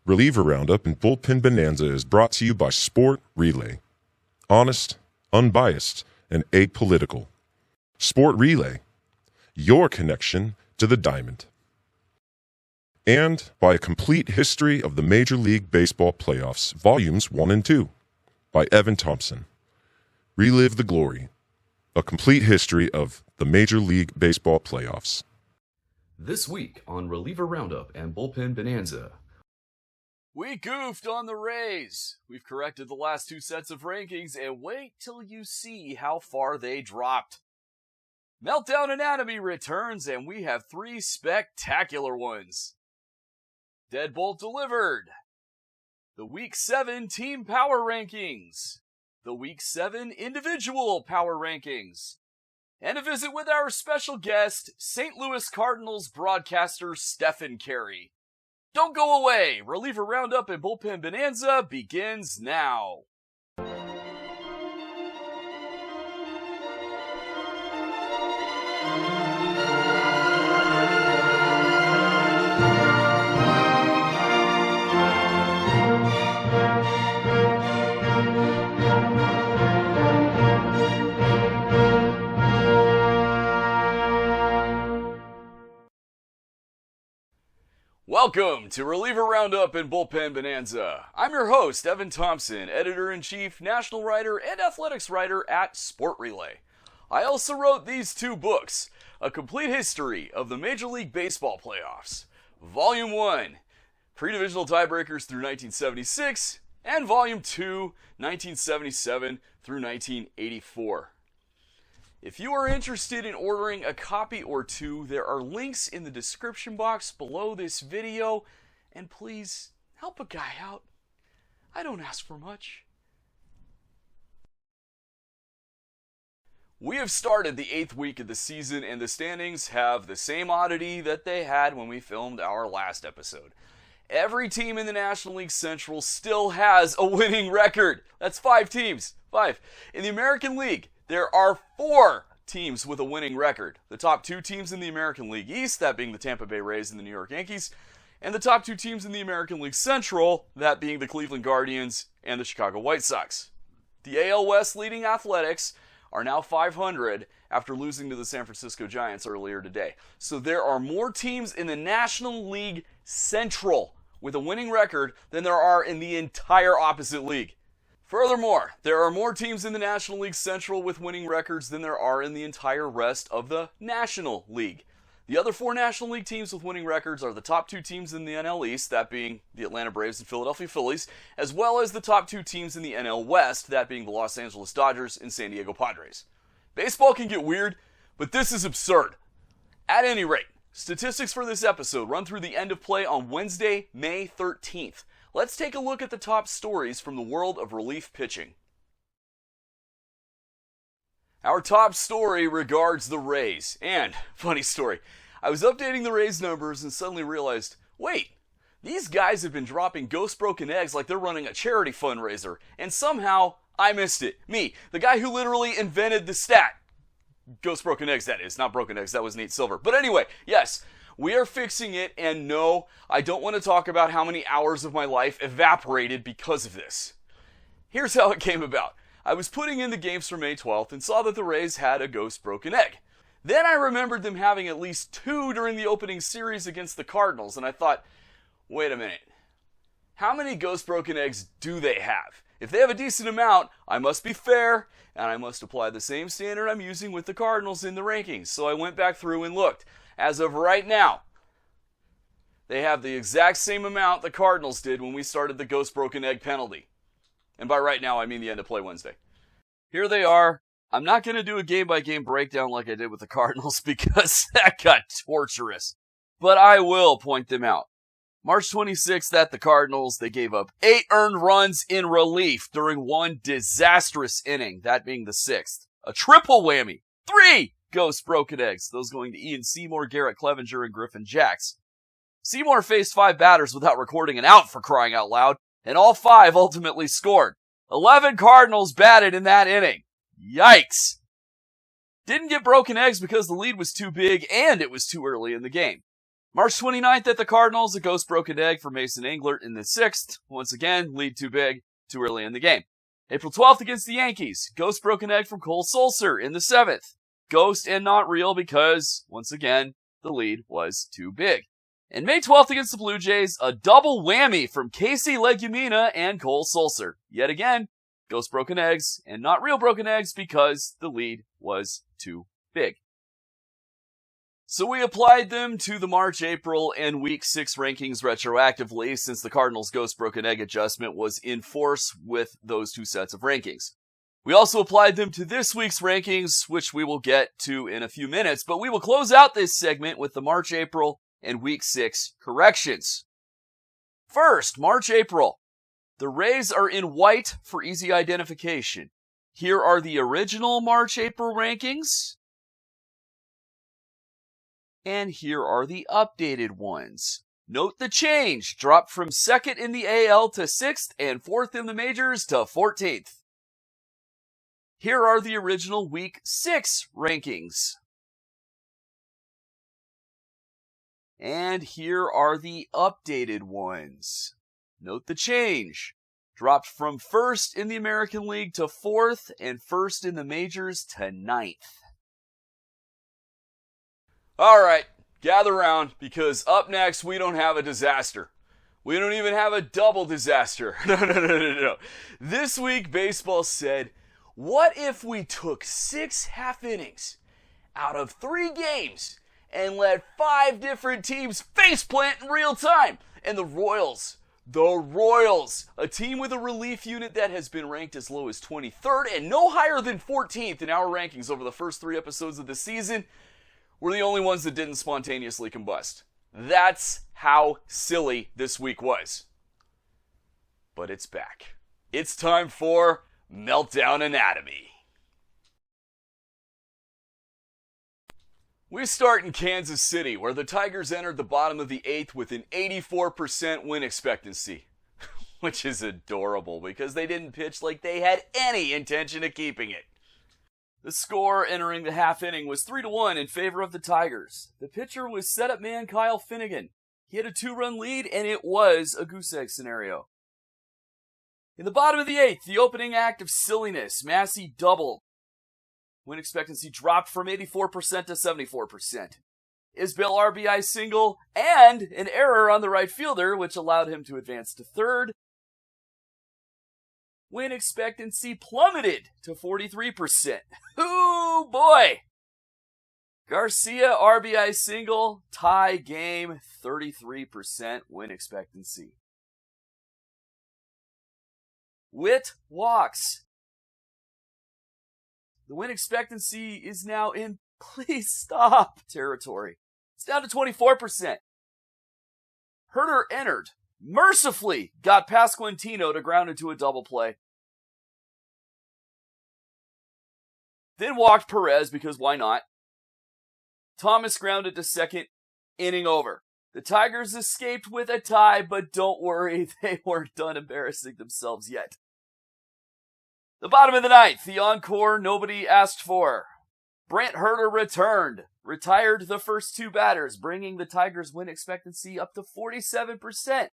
Reliever Roundup and Bullpen Bonanza is brought to you by Sport Relay. Honest, unbiased, and apolitical. Sport Relay, your connection to the diamond. And by A Complete History of the Major League Baseball Playoffs, Volumes 1 and 2, by Evan Thompson. Relive the glory. A Complete History of the Major League Baseball Playoffs. This week on Reliever Roundup and Bullpen Bonanza. We goofed on the Rays. We've corrected the last two sets of rankings, and wait till you see how far they dropped. Meltdown Anatomy returns, and we have three spectacular ones. Deadbolt Delivered. The Week 7 Team Power Rankings. The Week 7 Individual Power Rankings. And a visit with our special guest, St. Louis Cardinals broadcaster Stefan Caray. Don't go away! Reliever Roundup and Bullpen Bonanza begins now. Welcome to Reliever Roundup and Bullpen Bonanza. I'm your host, Evan Thompson, Editor-in-Chief, National Writer, and Athletics Writer at Sport Relay. I also wrote these two books, A Complete History of the Major League Baseball Playoffs, Volume 1, Pre-Divisional Tiebreakers through 1976, and Volume 2, 1977 through 1984. If you are interested in ordering a copy or two, there are links in the description box below this video, and please help a guy out. I don't ask for much. We have started the 8th week of the season, and the standings have the same oddity that they had when we filmed our last episode. Every team in the National League Central still has a winning record. That's 5 teams. 5. In the American League, there are 4 teams with a winning record. The top 2 teams in the American League East, that being the Tampa Bay Rays and the New York Yankees, and the top 2 teams in the American League Central, that being the Cleveland Guardians and the Chicago White Sox. The AL West leading Athletics are now 500 after losing to the San Francisco Giants earlier today. So there are more teams in the National League Central with a winning record than there are in the entire opposite league. Furthermore, there are more teams in the National League Central with winning records than there are in the entire rest of the National League. The other 4 National League teams with winning records are the top 2 teams in the NL East, that being the Atlanta Braves and Philadelphia Phillies, as well as the top 2 teams in the NL West, that being the Los Angeles Dodgers and San Diego Padres. Baseball can get weird, but this is absurd. At any rate, statistics for this episode run through the end of play on Wednesday, May 13th. Let's take a look at the top stories from the world of relief pitching. Our top story regards the Rays. And, funny story, I was updating the Rays numbers and suddenly realized, wait, these guys have been dropping ghost broken eggs like they're running a charity fundraiser. And somehow, I missed it. Me, the guy who literally invented the stat. Ghost broken eggs, that is. Not broken eggs, that was Nate Silver. But anyway, yes. We are fixing it, and no, I don't want to talk about how many hours of my life evaporated because of this. Here's how it came about. I was putting in the games for May 12th and saw that the Rays had a ghost broken egg. Then I remembered them having at least 2 during the opening series against the Cardinals, and I thought, wait a minute. How many ghost broken eggs do they have? If they have a decent amount, I must be fair, and I must apply the same standard I'm using with the Cardinals in the rankings. So I went back through and looked. As of right now, they have the exact same amount the Cardinals did when we started the ghost broken egg penalty. And by right now, I mean the end of play Wednesday. Here they are. I'm not going to do a game-by-game breakdown like I did with the Cardinals because that got torturous. But I will point them out. March 26th at the Cardinals, they gave up 8 earned runs in relief during one disastrous inning, that being the 6th. A triple whammy. 3 ghost broken eggs, those going to Ian Seymour, Garrett Clevenger, and Griffin Jacks. Seymour faced 5 batters without recording an out, for crying out loud, and all 5 ultimately scored. 11 Cardinals batted in that inning. Yikes! Didn't get broken eggs because the lead was too big and it was too early in the game. March 29th at the Cardinals, a ghost broken egg for Mason Englert in the 6th. Once again, lead too big, too early in the game. April 12th against the Yankees, ghost broken egg from Cole Sulser in the 7th. Ghost and not real because, once again, the lead was too big. And May 12th against the Blue Jays, a double whammy from Casey Legumina and Cole Sulser. Yet again, ghost broken eggs and not real broken eggs because the lead was too big. So we applied them to the March, April, and Week 6 rankings retroactively since the Cardinals' ghost broken egg adjustment was in force with those two sets of rankings. We also applied them to this week's rankings, which we will get to in a few minutes, but we will close out this segment with the March, April, and Week 6 corrections. First, March, April. The Rays are in white for easy identification. Here are the original March, April rankings. And here are the updated ones. Note the change. Dropped from 2nd in the AL to 6th and 4th in the majors to 14th. Here are the original Week 6 rankings. And here are the updated ones. Note the change. Dropped from 1st in the American League to 4th and 1st in the majors to 9th. All right, gather around because up next we don't have a disaster. We don't even have a double disaster. No. This week baseball said, what if we took 6 half innings out of 3 games and let 5 different teams faceplant in real time? And the Royals, a team with a relief unit that has been ranked as low as 23rd and no higher than 14th in our rankings over the first 3 episodes of the season, were the only ones that didn't spontaneously combust. That's how silly this week was. But it's back. It's time for Meltdown Anatomy. We start in Kansas City, where the Tigers entered the bottom of the 8th with an 84% win expectancy. Which is adorable because they didn't pitch like they had any intention of keeping it. The score entering the half inning was 3-1 in favor of the Tigers. The pitcher was setup man Kyle Finnegan. He had a 2-run lead, and it was a goose egg scenario. In the bottom of the 8th, the opening act of silliness, Massey doubled. Win expectancy dropped from 84% to 74%. Isbell RBI single, and an error on the right fielder, which allowed him to advance to 3rd. Win expectancy plummeted to 43%. Ooh, boy! Garcia RBI single, tie game, 33% win expectancy. Witt walks. The win expectancy is now in please stop territory. It's down to 24%. Herter entered. Mercifully got Pasquantino to ground into a double play. Then walked Perez because why not? Thomas grounded to 2nd, inning over. The Tigers escaped with a tie, but don't worry, they weren't done embarrassing themselves yet. The bottom of the 9th, the encore nobody asked for. Brent Herter returned, retired the first 2 batters, bringing the Tigers' win expectancy up to 47%.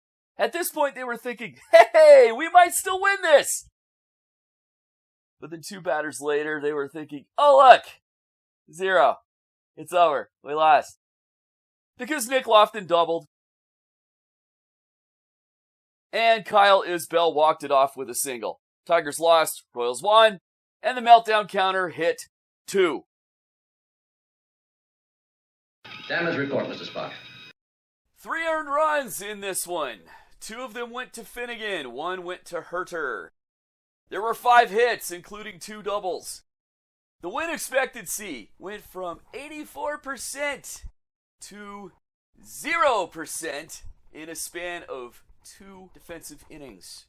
At this point, they were thinking, hey, we might still win this. But then 2 batters later, they were thinking, oh, look, 0. It's over. We lost. Because Nick Lofton doubled. And Kyle Isbell walked it off with a single. Tigers lost, Royals won, and the meltdown counter hit 2. Damage report, Mr. Spock. 3 earned runs in this one. 2 of them went to Finnegan, 1 went to Herter. There were 5 hits, including 2 doubles. The win expectancy went from 84% to 0% in a span of 2 defensive innings.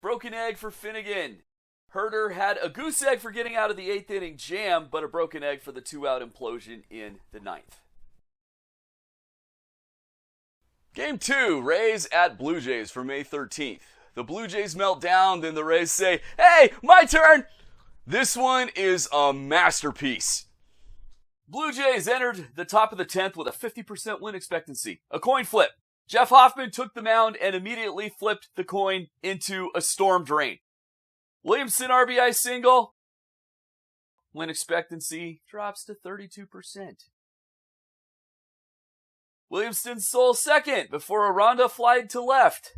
Broken egg for Finnegan. Herter had a goose egg for getting out of the 8th inning jam, but a broken egg for the 2-out implosion in the 9th. Game 2, Rays at Blue Jays for May 13th. The Blue Jays melt down, then the Rays say, hey, my turn! This one is a masterpiece. Blue Jays entered the top of the 10th with a 50% win expectancy. A coin flip. Jeff Hoffman took the mound and immediately flipped the coin into a storm drain. Williamson RBI single. Win expectancy drops to 32%. Williamson stole second before Aranda flied to left.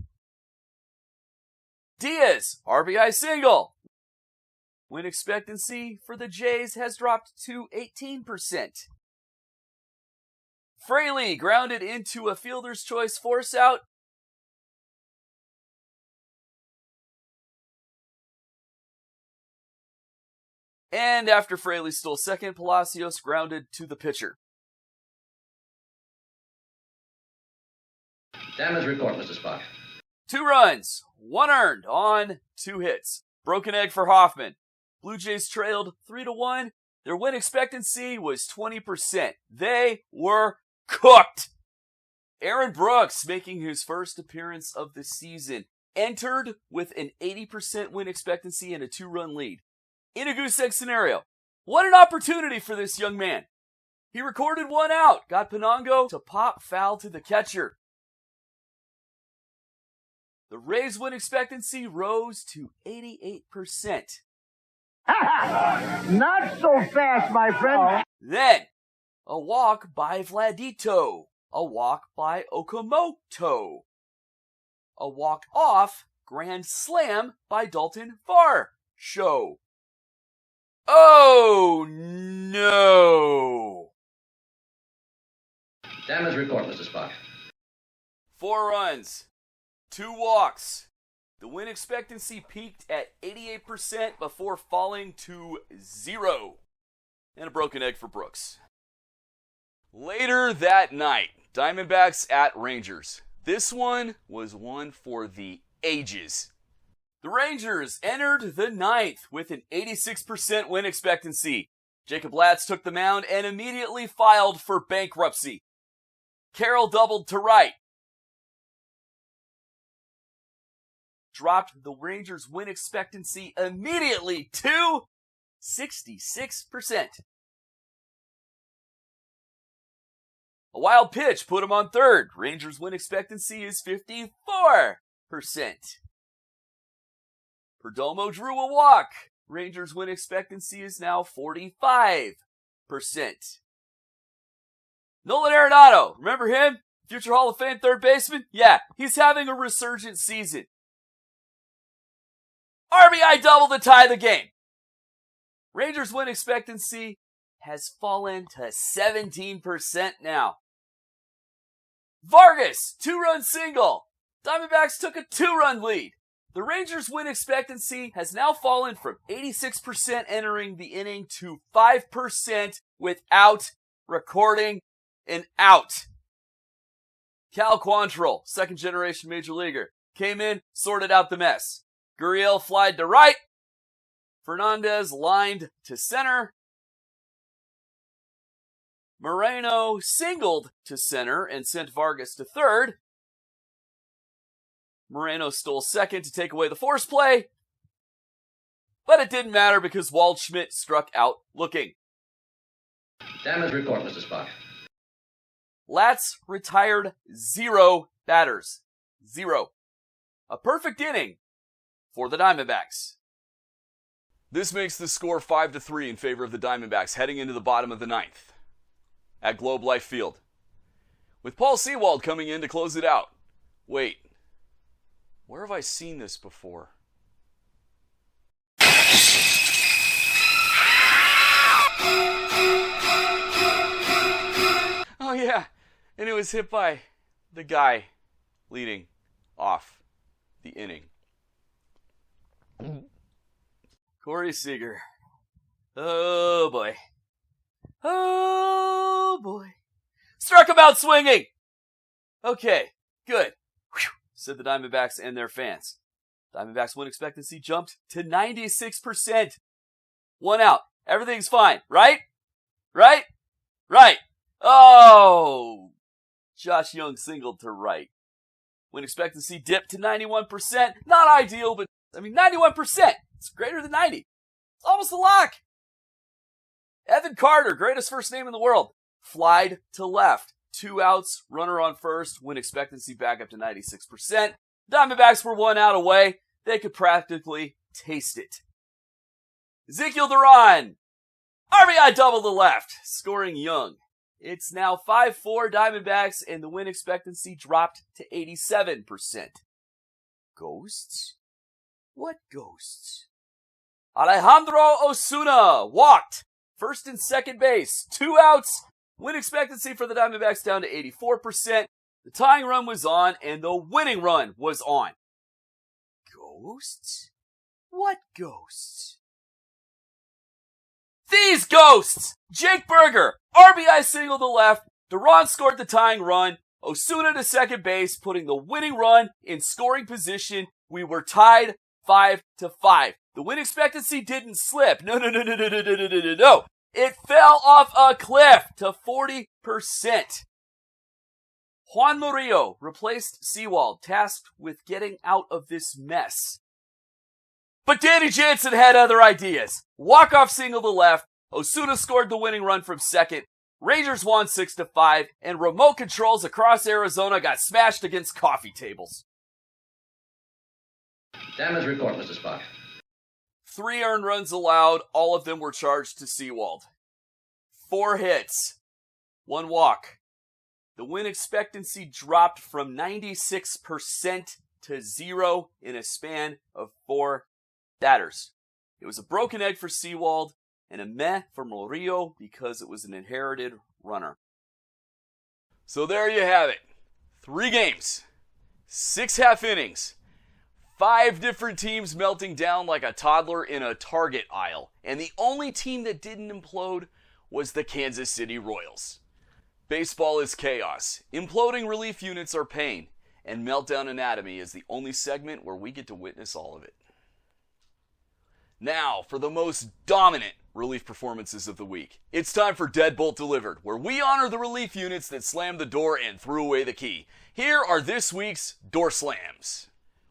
Diaz, RBI single. Win expectancy for the Jays has dropped to 18%. Fraley grounded into a fielder's choice force out. And after Fraley stole second, Palacios grounded to the pitcher. Damage report, Mr. Spock. 2 runs, 1 earned on 2 hits. Broken egg for Hoffman. Blue Jays trailed 3-1. Their win expectancy was 20%. They were cooked. Aaron Brooks, making his first appearance of the season, entered with an 80% win expectancy and a 2-run lead. In a goose egg scenario, what an opportunity for this young man. He recorded 1 out, got Penango to pop foul to the catcher. The Rays' win expectancy rose to 88%. Not so fast, my friend. Then, a walk by Vladito. A walk by Okamoto. A walk-off grand slam by Dalton Varsho. Oh, no. Damage report, Mr. Spock. 4 runs, 2 walks. The win expectancy peaked at 88% before falling to 0. And a broken egg for Brooks. Later that night, Diamondbacks at Rangers. This one was one for the ages. The Rangers entered the 9th with an 86% win expectancy. Jacob Latz took the mound and immediately filed for bankruptcy. Carroll doubled to right. Dropped the Rangers' win expectancy immediately to 66%. A wild pitch put him on third. Rangers' win expectancy is 54%. Perdomo drew a walk. Rangers' win expectancy is now 45%. Nolan Arenado, remember him? Future Hall of Fame third baseman? Yeah, he's having a resurgent season. RBI double to tie the game. Rangers' win expectancy has fallen to 17% now. Vargas, 2-run single. Diamondbacks took a 2-run lead. The Rangers' win expectancy has now fallen from 86% entering the inning to 5% without recording an out. Cal Quantrill, second-generation major leaguer, came in, sorted out the mess. Gurriel flied to right. Fernandez lined to center. Moreno singled to center and sent Vargas to third. Moreno stole second to take away the force play. But it didn't matter because Waldschmidt struck out looking. Damage report, Mr. Spock. Latz retired 0 batters. 0. A perfect inning for the Diamondbacks. This makes the score 5-3 in favor of the Diamondbacks heading into the bottom of the 9th at Globe Life Field. With Paul Sewald coming in to close it out. Wait, where have I seen this before? Oh yeah, and it was hit by the guy leading off the inning. Corey Seager. Oh boy. Oh boy. Struck him out swinging! Okay, good. Whew, said the Diamondbacks and their fans. Diamondbacks win expectancy jumped to 96%. 1 out. Everything's fine, right? Right? Right. Oh! Josh Young singled to right. Win expectancy dipped to 91%. Not ideal, but 91%. It's greater than 90. It's almost a lock. Evan Carter, greatest first name in the world, flied to left. 2 outs, runner on first, win expectancy back up to 96%. Diamondbacks were 1 out away. They could practically taste it. Ezekiel Duran, RBI double to left, scoring young. It's now 5-4 Diamondbacks, and the win expectancy dropped to 87%. Ghosts? What ghosts? Alejandro Osuna walked. First and second base. 2 outs. Win expectancy for the Diamondbacks down to 84%. The tying run was on, and the winning run was on. Ghosts? What ghosts? These ghosts! Jake Berger, RBI single to left. Duran scored the tying run. Osuna to second base, putting the winning run in scoring position. We were tied 5-5. The win expectancy didn't slip. No. It fell off a cliff to 40%. Juan Murillo replaced Sewald, tasked with getting out of this mess. But Danny Jansen had other ideas. Walk-off single to left. Osuna scored the winning run from second. Rangers won 6-5, and remote controls across Arizona got smashed against coffee tables. Damage report, Mr. Spock. 3 earned runs allowed. All of them were charged to Sewald. 4 hits. 1 walk. The win expectancy dropped from 96% to 0 in a span of 4 batters. It was a broken egg for Sewald and a meh for Murillo because it was an inherited runner. So there you have it. 3 games, 6 half innings, 5 different teams melting down like a toddler in a Target aisle. And the only team that didn't implode was the Kansas City Royals. Baseball is chaos. Imploding relief units are pain. And Meltdown Anatomy is the only segment where we get to witness all of it. Now, for the most dominant relief performances of the week. It's time for Deadbolt Delivered, where we honor the relief units that slammed the door and threw away the key. Here are this week's door slams.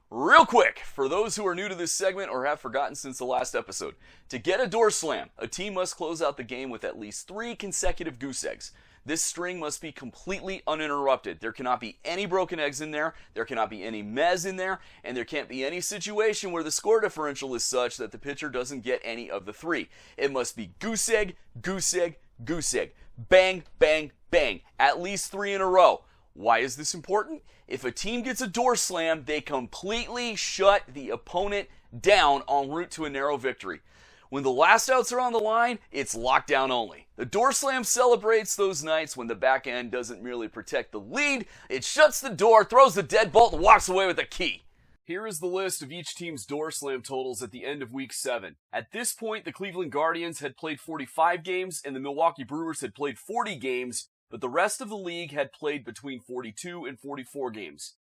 Real quick, for those who are new to this segment or have forgotten since the last episode, to get a door slam, a team must close out the game with at least 3 consecutive goose eggs. This string must be completely uninterrupted. There cannot be any broken eggs in there, there cannot be any mezz in there, and there can't be any situation where the score differential is such that the pitcher doesn't get any of the 3. It must be goose egg, goose egg, goose egg. Bang, bang, bang. At least 3 in a row. Why is this important? If a team gets a door slam, they completely shut the opponent down en route to a narrow victory. When the last outs are on the line, it's lockdown only. The door slam celebrates those nights when the back end doesn't merely protect the lead, it shuts the door, throws the deadbolt, and walks away with the key. Here is the list of each team's door slam totals at the end of Week 7. At this point, the Cleveland Guardians had played 45 games and the Milwaukee Brewers had played 40 games, but the rest of the league had played between 42 and 44 games.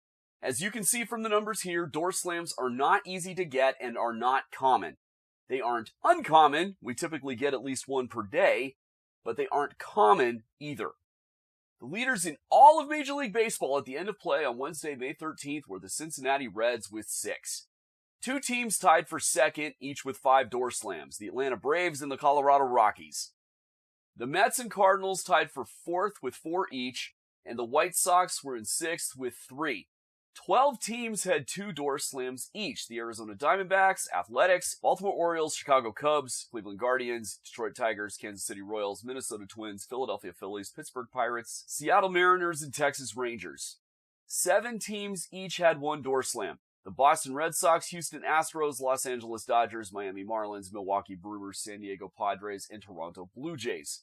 As you can see from the numbers here, door slams are not easy to get and are not common. They aren't uncommon, we typically get at least 1 per day, but they aren't common either. The leaders in all of Major League Baseball at the end of play on Wednesday, May 13th were the Cincinnati Reds with 6. 2 teams tied for second, each with 5 door slams, the Atlanta Braves and the Colorado Rockies. The Mets and Cardinals tied for 4th with 4 each, and the White Sox were in 6th with 3. 12 teams had 2 door slams each. The Arizona Diamondbacks, Athletics, Baltimore Orioles, Chicago Cubs, Cleveland Guardians, Detroit Tigers, Kansas City Royals, Minnesota Twins, Philadelphia Phillies, Pittsburgh Pirates, Seattle Mariners, and Texas Rangers. 7 teams each had 1 door slam. The Boston Red Sox, Houston Astros, Los Angeles Dodgers, Miami Marlins, Milwaukee Brewers, San Diego Padres, and Toronto Blue Jays.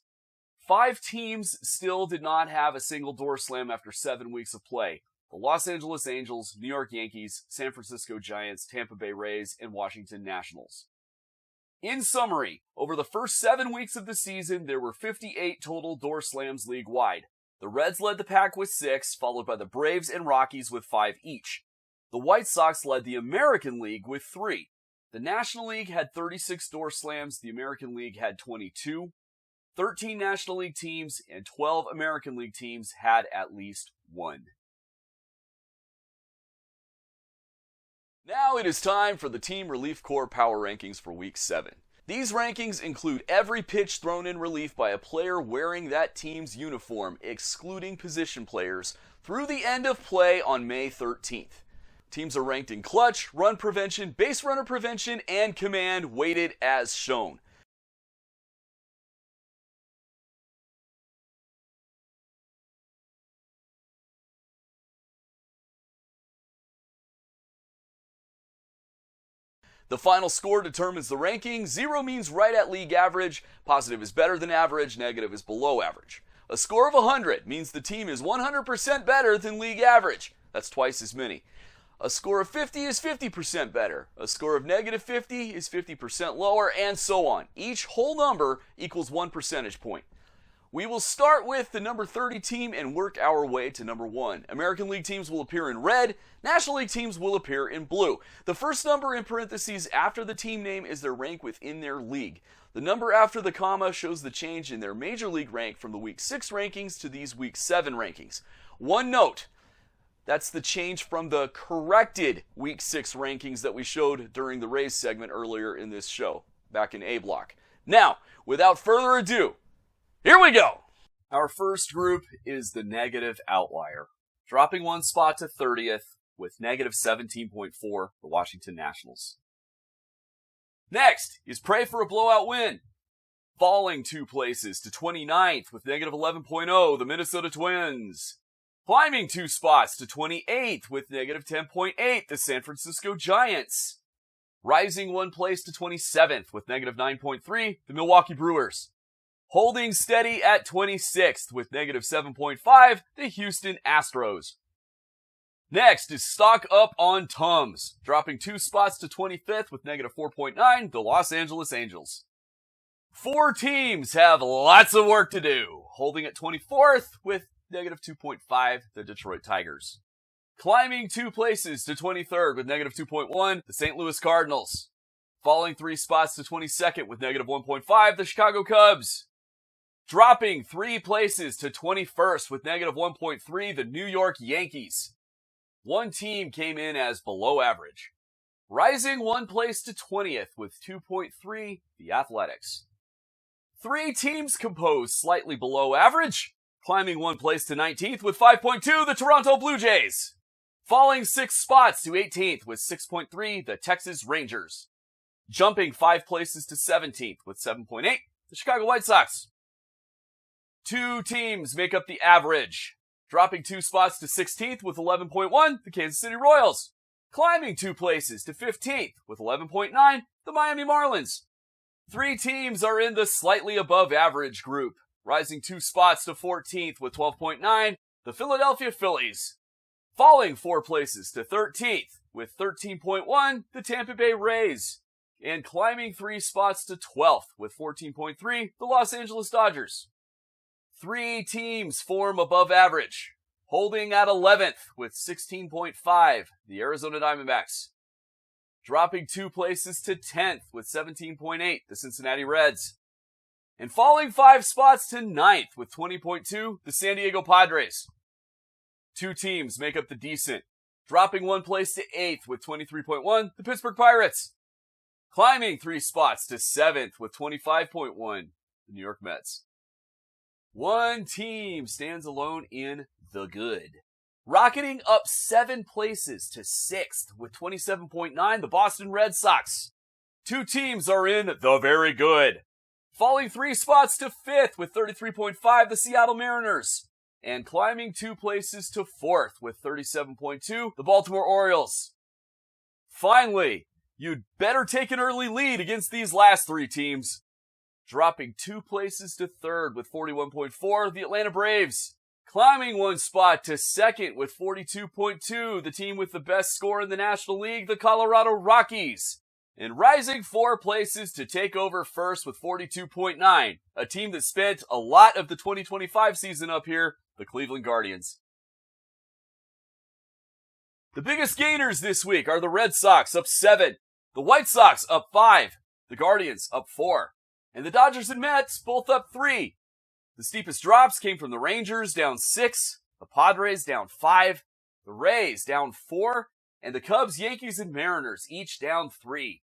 5 teams still did not have a single door slam after 7 weeks of play. The Los Angeles Angels, New York Yankees, San Francisco Giants, Tampa Bay Rays, and Washington Nationals. In summary, over the first 7 weeks of the season, there were 58 total door slams league-wide. The Reds led the pack with 6, followed by the Braves and Rockies with 5 each. The White Sox led the American League with 3. The National League had 36 door slams, the American League had 22. 13 National League teams and 12 American League teams had at least 1. Now it is time for the Team Relief Corps Power Rankings for Week 7. These rankings include every pitch thrown in relief by a player wearing that team's uniform, excluding position players, through the end of play on May 13th. Teams are ranked in clutch, run prevention, base runner prevention, and command, weighted as shown. The final score determines the ranking. 0 means right at league average, positive is better than average, negative is below average. A score of 100 means the team is 100% better than league average. That's twice as many. A score of 50 is 50% better. A score of negative 50 is 50% lower, and so on. Each whole number equals 1 percentage point. We will start with the number 30 team and work our way to number 1. American League teams will appear in red. National League teams will appear in blue. The first number in parentheses after the team name is their rank within their league. The number after the comma shows the change in their major league rank from the Week 6 rankings to these Week 7 rankings. One note, that's the change from the corrected Week 6 rankings that we showed during the Rays segment earlier in this show, back in A block. Now, without further ado, here we go! Our first group is the negative outlier, dropping 1 spot to 30th with negative 17.4, the Washington Nationals. Next is Pray for a Blowout Win, falling 2 places to 29th with negative 11.0, the Minnesota Twins. Climbing 2 spots to 28th with negative 10.8, the San Francisco Giants. Rising 1 place to 27th with negative 9.3, the Milwaukee Brewers. Holding steady at 26th with negative 7.5, the Houston Astros. Next is Stock Up on Tums, dropping 2 spots to 25th with negative 4.9, the Los Angeles Angels. 4 teams have lots of work to do, holding at 24th with negative 2.5, the Detroit Tigers. Climbing 2 places to 23rd with negative 2.1, the St. Louis Cardinals. Falling 3 spots to 22nd with negative 1.5, the Chicago Cubs. Dropping 3 places to 21st with negative 1.3, the New York Yankees. 1 team came in as below average. Rising 1 place to 20th with 2.3, the Athletics. 3 teams compose slightly below average. Climbing 1 place to 19th with 5.2, the Toronto Blue Jays. Falling 6 spots to 18th with 6.3, the Texas Rangers. Jumping 5 places to 17th with 7.8, the Chicago White Sox. 2 teams make up the average. Dropping 2 spots to 16th with 11.1, the Kansas City Royals. Climbing 2 places to 15th with 11.9, the Miami Marlins. 3 teams are in the slightly above average group. Rising 2 spots to 14th with 12.9, the Philadelphia Phillies. Falling 4 places to 13th with 13.1, the Tampa Bay Rays. And climbing 3 spots to 12th with 14.3, the Los Angeles Dodgers. 3 teams form above average, holding at 11th with 16.5, the Arizona Diamondbacks. Dropping 2 places to 10th with 17.8, the Cincinnati Reds. And falling 5 spots to 9th with 20.2, the San Diego Padres. 2 teams make up the decent, dropping 1 place to 8th with 23.1, the Pittsburgh Pirates. Climbing 3 spots to 7th with 25.1, the New York Mets. 1 team stands alone in the good, rocketing up 7 places to 6th with 27.9, the Boston Red Sox. 2 teams are in the very good, falling 3 spots to 5th with 33.5, the Seattle Mariners. And climbing 2 places to 4th with 37.2, the Baltimore Orioles. Finally, you'd better take an early lead against these last 3 teams. Dropping 2 places to 3rd with 41.4, the Atlanta Braves. Climbing 1 spot to 2nd with 42.2, the team with the best score in the National League, the Colorado Rockies. And rising 4 places to take over 1st with 42.9, a team that spent a lot of the 2025 season up here, the Cleveland Guardians. The biggest gainers this week are the Red Sox up 7, the White Sox up 5, the Guardians up 4, and the Dodgers and Mets both up 3. The steepest drops came from the Rangers down 6, the Padres down 5, the Rays down 4, and the Cubs, Yankees, and Mariners each down 3.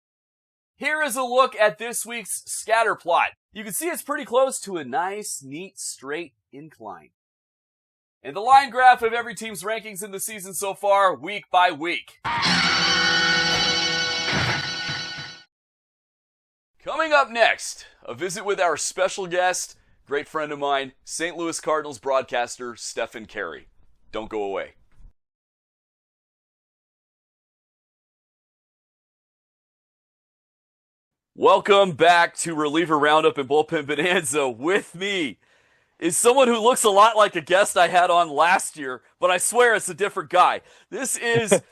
Here is a look at this week's scatter plot. You can see it's pretty close to a nice, neat, straight incline. And the line graph of every team's rankings in the season so far, week by week. Coming up next, a visit with our special guest, great friend of mine, St. Louis Cardinals broadcaster Stefan Caray. Don't go away. Welcome back to Reliever Roundup and Bullpen Bonanza. With me is someone who looks a lot like a guest I had on last year, but I swear it's a different guy. This is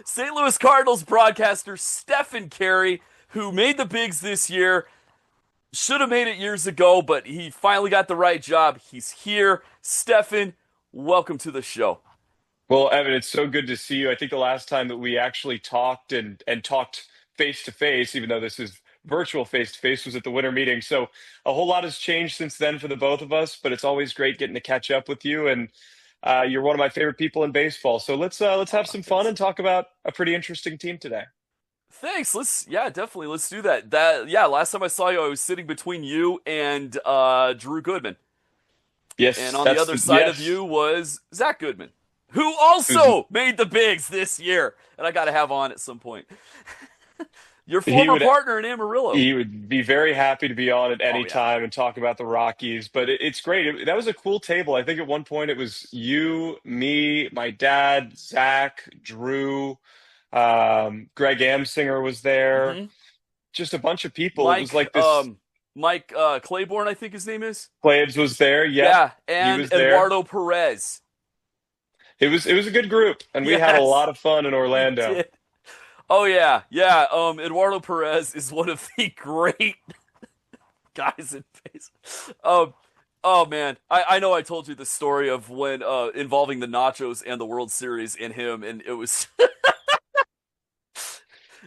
St. Louis Cardinals broadcaster Stefan Caray, who made the bigs this year. Should have made it years ago, but he finally got the right job. He's here. Stefan, welcome to the show. Well, Evan, it's so good to see you. I think the last time that we actually talked and talked face-to-face, even though this is virtual face-to-face, was at the winter meeting. So a whole lot has changed since then for the both of us, but it's always great getting to catch up with you. And you're one of my favorite people in baseball. So let's have some fun and talk about a pretty interesting team today. Thanks. Definitely. Let's do that. Last time I saw you, I was sitting between you and Drew Goodman. Yes. And on the other side of you was Zach Goodman, who also made the bigs this year. And I got to have on at some point. Your former partner in Amarillo. He would be very happy to be on at any time and talk about the Rockies. But it's great. That was a cool table. I think at one point it was you, me, my dad, Zach, Drew, Greg Amsinger was there. Mm-hmm. Just a bunch of people. It was like this. Mike Claiborne, I think his name is. Claibs was there. Yeah, and Eduardo Perez. It was a good group, and we had a lot of fun in Orlando. Oh yeah. Eduardo Perez is one of the great guys in baseball. Oh man, I know I told you the story of when involving the Nachos and the World Series in him, and it was.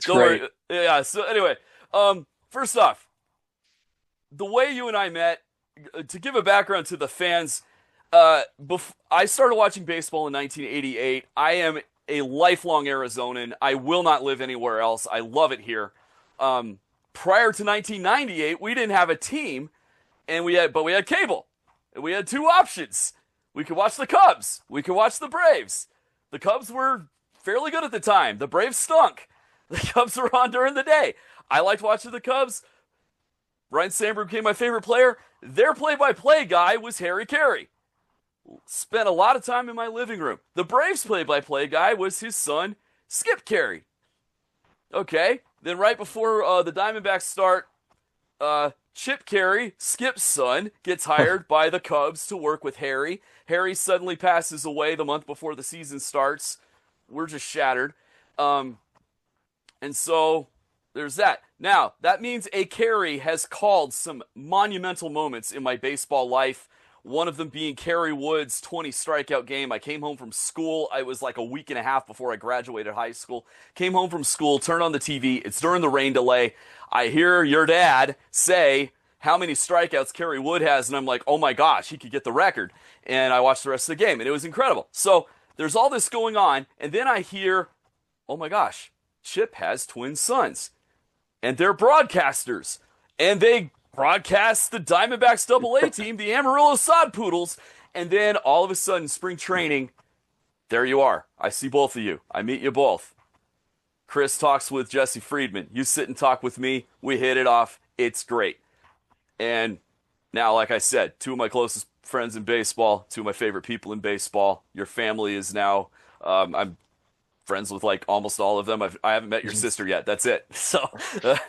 Great. Yeah. So anyway, first off, the way you and I met, to give a background to the fans, I started watching baseball in 1988. I am a lifelong Arizonan. I will not live anywhere else. I love it here. Prior to 1998, we didn't have a team, but we had cable. And we had two options. We could watch the Cubs. We could watch the Braves. The Cubs were fairly good at the time. The Braves stunk. The Cubs were on during the day. I liked watching the Cubs. Ryan Sandberg became my favorite player. Their play-by-play guy was Harry Caray. Spent a lot of time in my living room. The Braves play-by-play guy was his son, Skip Caray. Okay, then right before the Diamondbacks start, Chip Caray, Skip's son, gets hired by the Cubs to work with Harry. Harry suddenly passes away the month before the season starts. We're just shattered. And so there's that. Now, that means a Caray has called some monumental moments in my baseball life. One of them being Kerry Wood's 20 strikeout game. I came home from school. I was like a week and a half before I graduated high school. Came home from school, turned on the TV. It's during the rain delay. I hear your dad say how many strikeouts Kerry Wood has, and I'm like, oh my gosh, he could get the record. And I watched the rest of the game, and it was incredible. So there's all this going on, and then I hear, oh my gosh, Chip has twin sons. And they're broadcasters. And they broadcast the Diamondbacks AA team, the Amarillo Sod Poodles, and then all of a sudden, spring training, there you are. I see both of you. I meet you both. Chris talks with Jesse Friedman. You sit and talk with me. We hit it off. It's great. And now, like I said, two of my closest friends in baseball, two of my favorite people in baseball. Your family is now, I'm friends with like almost all of them. I haven't met your sister yet. That's it. So,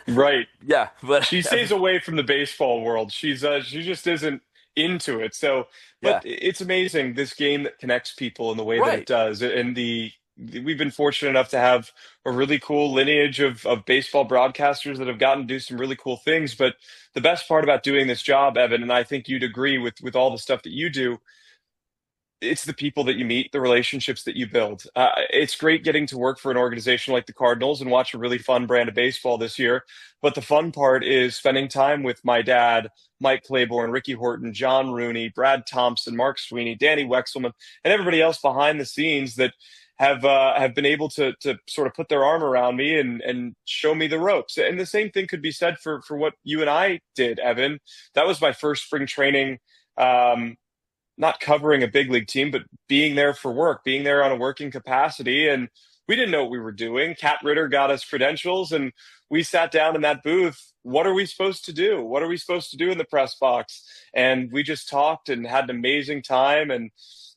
right. Yeah, but she stays away from the baseball world. She just isn't into it. So, but it's amazing, this game that connects people in the way that it does. And we've been fortunate enough to have a really cool lineage of baseball broadcasters that have gotten to do some really cool things. But the best part about doing this job, Evan, and I think you'd agree with all the stuff that you do, it's the people that you meet, the relationships that you build. It's great getting to work for an organization like the Cardinals and watch a really fun brand of baseball this year. But the fun part is spending time with my dad, Mike Claiborne, Ricky Horton, John Rooney, Brad Thompson, Mark Sweeney, Danny Wexelman, and everybody else behind the scenes that have been able to sort of put their arm around me and show me the ropes. And the same thing could be said for what you and I did, Evan. That was my first spring training, not covering a big league team, but being there for work, being there on a working capacity. And we didn't know what we were doing. Cat Ritter got us credentials, and we sat down in that booth. What are we supposed to do? What are we supposed to do in the press box? And we just talked and had an amazing time, and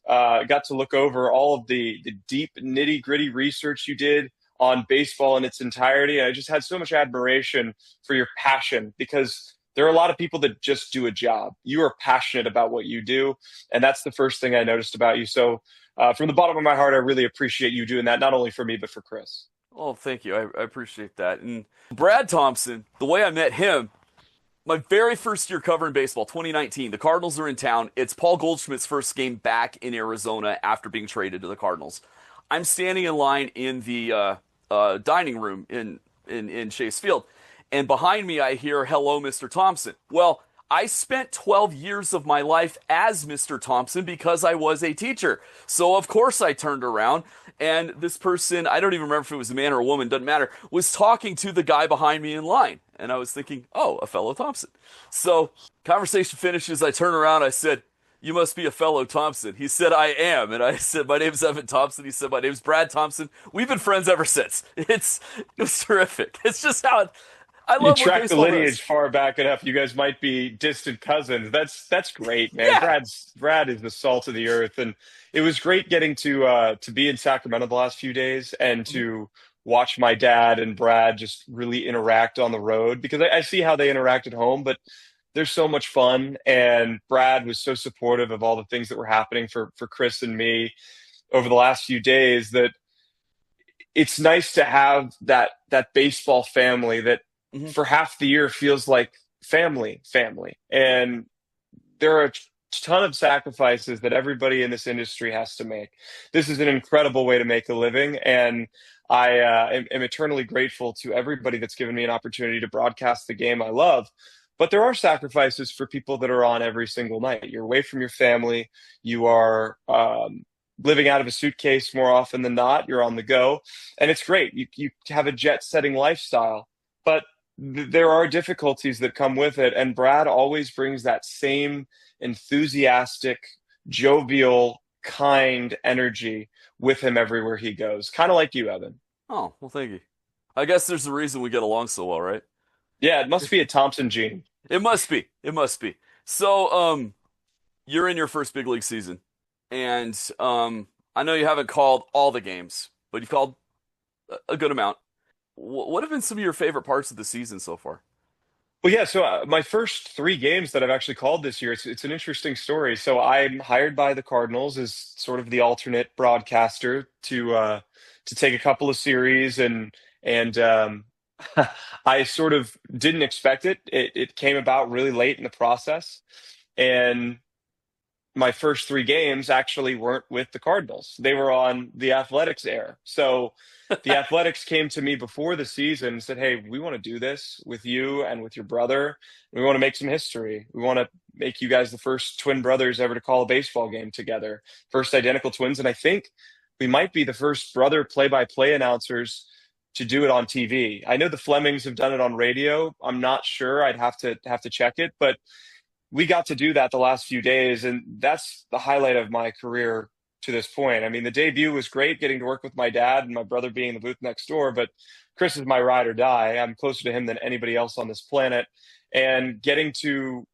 got to look over all of the deep, nitty-gritty research you did on baseball in its entirety. And I just had so much admiration for your passion, because there are a lot of people that just do a job. You are passionate about what you do, and that's the first thing I noticed about you. So from the bottom of my heart, I really appreciate you doing that, not only for me, but for Chris. Oh, thank you. I appreciate that. And Brad Thompson, the way I met him, my very first year covering baseball, 2019, the Cardinals are in town. It's Paul Goldschmidt's first game back in Arizona after being traded to the Cardinals. I'm standing in line in the dining room in Chase Field, and behind me I hear, "Hello, Mr. Thompson." Well, I spent 12 years of my life as Mr. Thompson because I was a teacher. So, of course, I turned around, and this person, I don't even remember if it was a man or a woman, doesn't matter, was talking to the guy behind me in line. And I was thinking, oh, a fellow Thompson. So, conversation finishes, I turn around, I said, "You must be a fellow Thompson." He said, "I am." And I said, "My name's Evan Thompson." He said, "My name's Brad Thompson." We've been friends ever since. It was terrific. It's just how I love you track the lineage far back enough, you guys might be distant cousins. That's great, man. Yeah. Brad is the salt of the earth, and it was great getting to be in Sacramento the last few days and to watch my dad and Brad just really interact on the road, because I see how they interact at home, but there's so much fun. And Brad was so supportive of all the things that were happening for Chris and me over the last few days, that it's nice to have that baseball family that for half the year feels like family. And there are a ton of sacrifices that everybody in this industry has to make. This is an incredible way to make a living, and I am eternally grateful to everybody that's given me an opportunity to broadcast the game I love. But there are sacrifices for people that are on every single night. You're away from your family. You are living out of a suitcase more often than not. You're on the go, and it's great. You have a jet-setting lifestyle, but there are difficulties that come with it. And Brad always brings that same enthusiastic, jovial, kind energy with him everywhere he goes. Kind of like you, Evan. Oh, well, thank you. I guess there's a reason we get along so well, right? Yeah, it must be a Thompson gene. It must be. So, you're in your first big league season, and I know you haven't called all the games, but you've called a good amount. What have been some of your favorite parts of the season so far? Well, yeah, so my first 3 games that I've actually called this year, it's an interesting story. So I'm hired by the Cardinals as sort of the alternate broadcaster to take a couple of series, and I sort of didn't expect it. It came about really late in the process, and my first 3 games actually weren't with the Cardinals. They were on the Athletics air. So the Athletics came to me before the season and said, "Hey, we want to do this with you and with your brother. We want to make some history. We want to make you guys the first twin brothers ever to call a baseball game together. First identical twins. And I think we might be the first brother play-by-play announcers to do it on TV. I know the Flemings have done it on radio. I'm not sure. I'd have to check it, but we got to do that the last few days, and that's the highlight of my career to this point. I mean, the debut was great, getting to work with my dad and my brother being in the booth next door, but Chris is my ride or die. I'm closer to him than anybody else on this planet, and getting to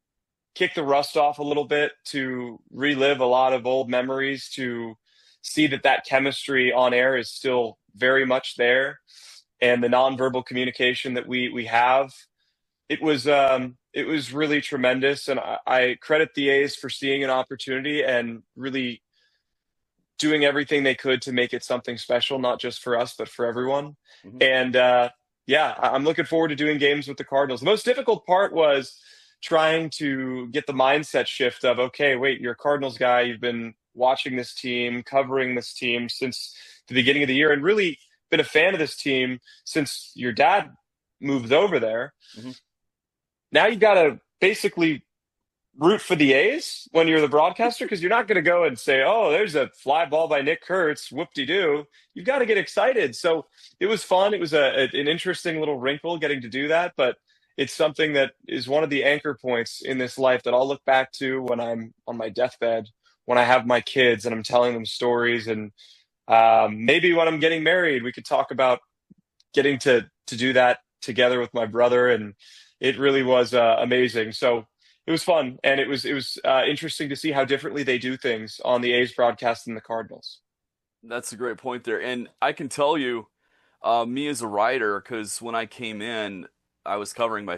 kick the rust off a little bit, to relive a lot of old memories, to see that chemistry on air is still very much there, and the nonverbal communication that we have. It was really tremendous, and I credit the A's for seeing an opportunity and really doing everything they could to make it something special, not just for us, but for everyone. Mm-hmm. And I'm looking forward to doing games with the Cardinals. The most difficult part was trying to get the mindset shift of, okay, wait, you're a Cardinals guy. You've been watching this team, covering this team since the beginning of the year, and really been a fan of this team since your dad moved over there. Mm-hmm. Now you got to basically root for the A's when you're the broadcaster, because you're not going to go and say, oh, there's a fly ball by Nick Kurtz, whoop-de-doo. You've got to get excited. So it was fun. It was an interesting little wrinkle getting to do that, but it's something that is one of the anchor points in this life that I'll look back to when I'm on my deathbed, when I have my kids and I'm telling them stories. And maybe when I'm getting married, we could talk about getting to do that together with my brother. And it really was amazing. So it was fun. And it was interesting to see how differently they do things on the A's broadcast than the Cardinals. That's a great point there. And I can tell you, me as a writer, because when I came in, I was covering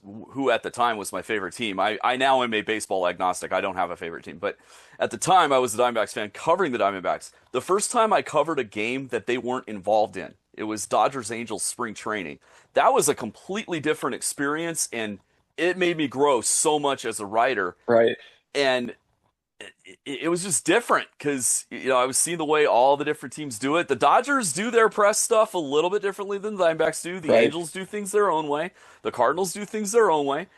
who at the time was my favorite team. I now am a baseball agnostic. I don't have a favorite team. But at the time, I was a Diamondbacks fan covering the Diamondbacks. The first time I covered a game that they weren't involved in, it was Dodgers-Angels spring training. That was a completely different experience, and it made me grow so much as a writer. Right. And it was just different because, I was seeing the way all the different teams do it. The Dodgers do their press stuff a little bit differently than the Diamondbacks do. The Angels do things their own way. The Cardinals do things their own way.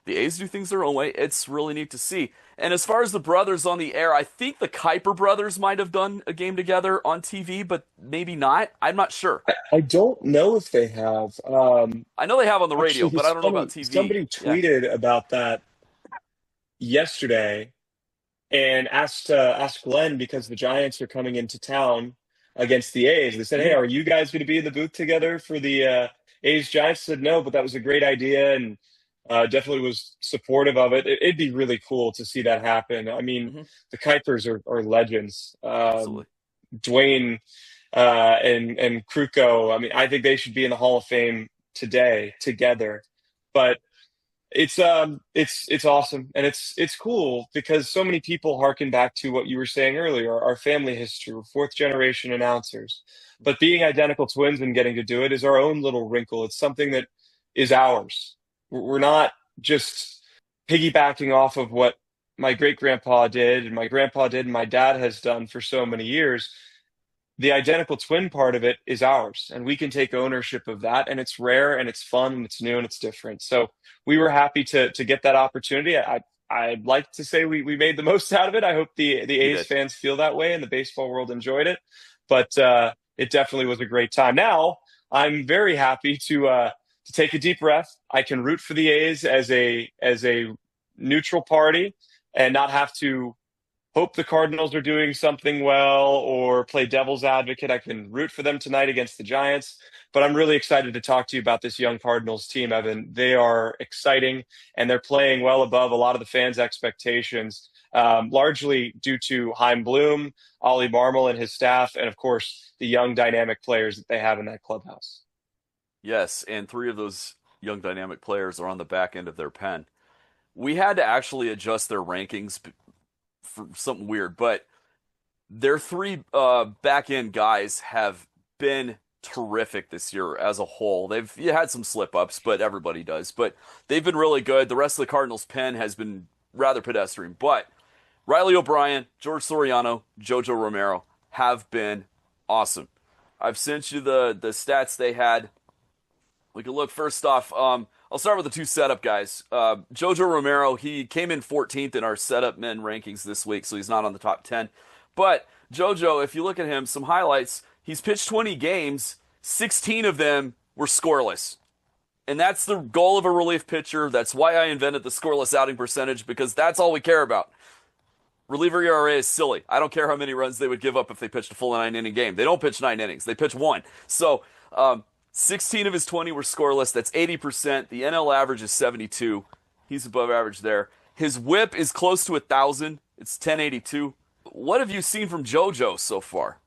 The A's do things their own way. It's really neat to see. And as far as the brothers on the air, I think the Kuiper brothers might have done a game together on TV, but maybe not. I'm not sure. I don't know if they have. I know they have on the radio, but I don't know about TV. Somebody tweeted about that yesterday and asked Glenn, because the Giants are coming into town against the A's. They said, hey, are you guys going to be in the booth together for the A's Giants? Said no, but that was a great idea, and definitely was supportive of it. It'd be really cool to see that happen. I mean, the Kuipers are legends. Absolutely. Dwayne and Kruko, I mean, I think they should be in the Hall of Fame today together. But it's awesome, and it's cool because so many people harken back to what you were saying earlier, our family history. We're fourth generation announcers, but being identical twins and getting to do it is our own little wrinkle. It's something that is ours. We're not just piggybacking off of what my great grandpa did and my grandpa did and my dad has done for so many years. The identical twin part of it is ours, and we can take ownership of that. And it's rare, and it's fun, and it's new, and it's different. So we were happy to get that opportunity. I'd like to say we made the most out of it. I hope the A's fans feel that way, and the baseball world enjoyed it. But it definitely was a great time. Now I'm very happy to take a deep breath. I can root for the A's as a neutral party and not have to hope the Cardinals are doing something well or play devil's advocate. I can root for them tonight against the Giants. But I'm really excited to talk to you about this young Cardinals team, Evan. They are exciting, and they're playing well above a lot of the fans' expectations, largely due to Chaim Bloom, Ollie Marmol and his staff, and, of course, the young dynamic players that they have in that clubhouse. Yes, and 3 of those young dynamic players are on the back end of their pen. We had to actually adjust their rankings for something weird, but their 3 back-end guys have been terrific this year as a whole. They've had some slip-ups, but everybody does. But they've been really good. The rest of the Cardinals' pen has been rather pedestrian. But Riley O'Brien, George Soriano, Jojo Romero have been awesome. I've sent you the stats they had. We can look first off. I'll start with the 2 setup guys. Jojo Romero, he came in 14th in our setup men rankings this week, so he's not on the top 10. But Jojo, if you look at him, some highlights, he's pitched 20 games, 16 of them were scoreless. And that's the goal of a relief pitcher. That's why I invented the scoreless outing percentage, because that's all we care about. Reliever ERA is silly. I don't care how many runs they would give up if they pitched a full 9-inning game. They don't pitch 9 innings. They pitch 1. So 16 of his 20 were scoreless. That's 80%. The NL average is 72. He's above average there. His whip is close to 1,000. It's 1082. What have you seen from JoJo so far?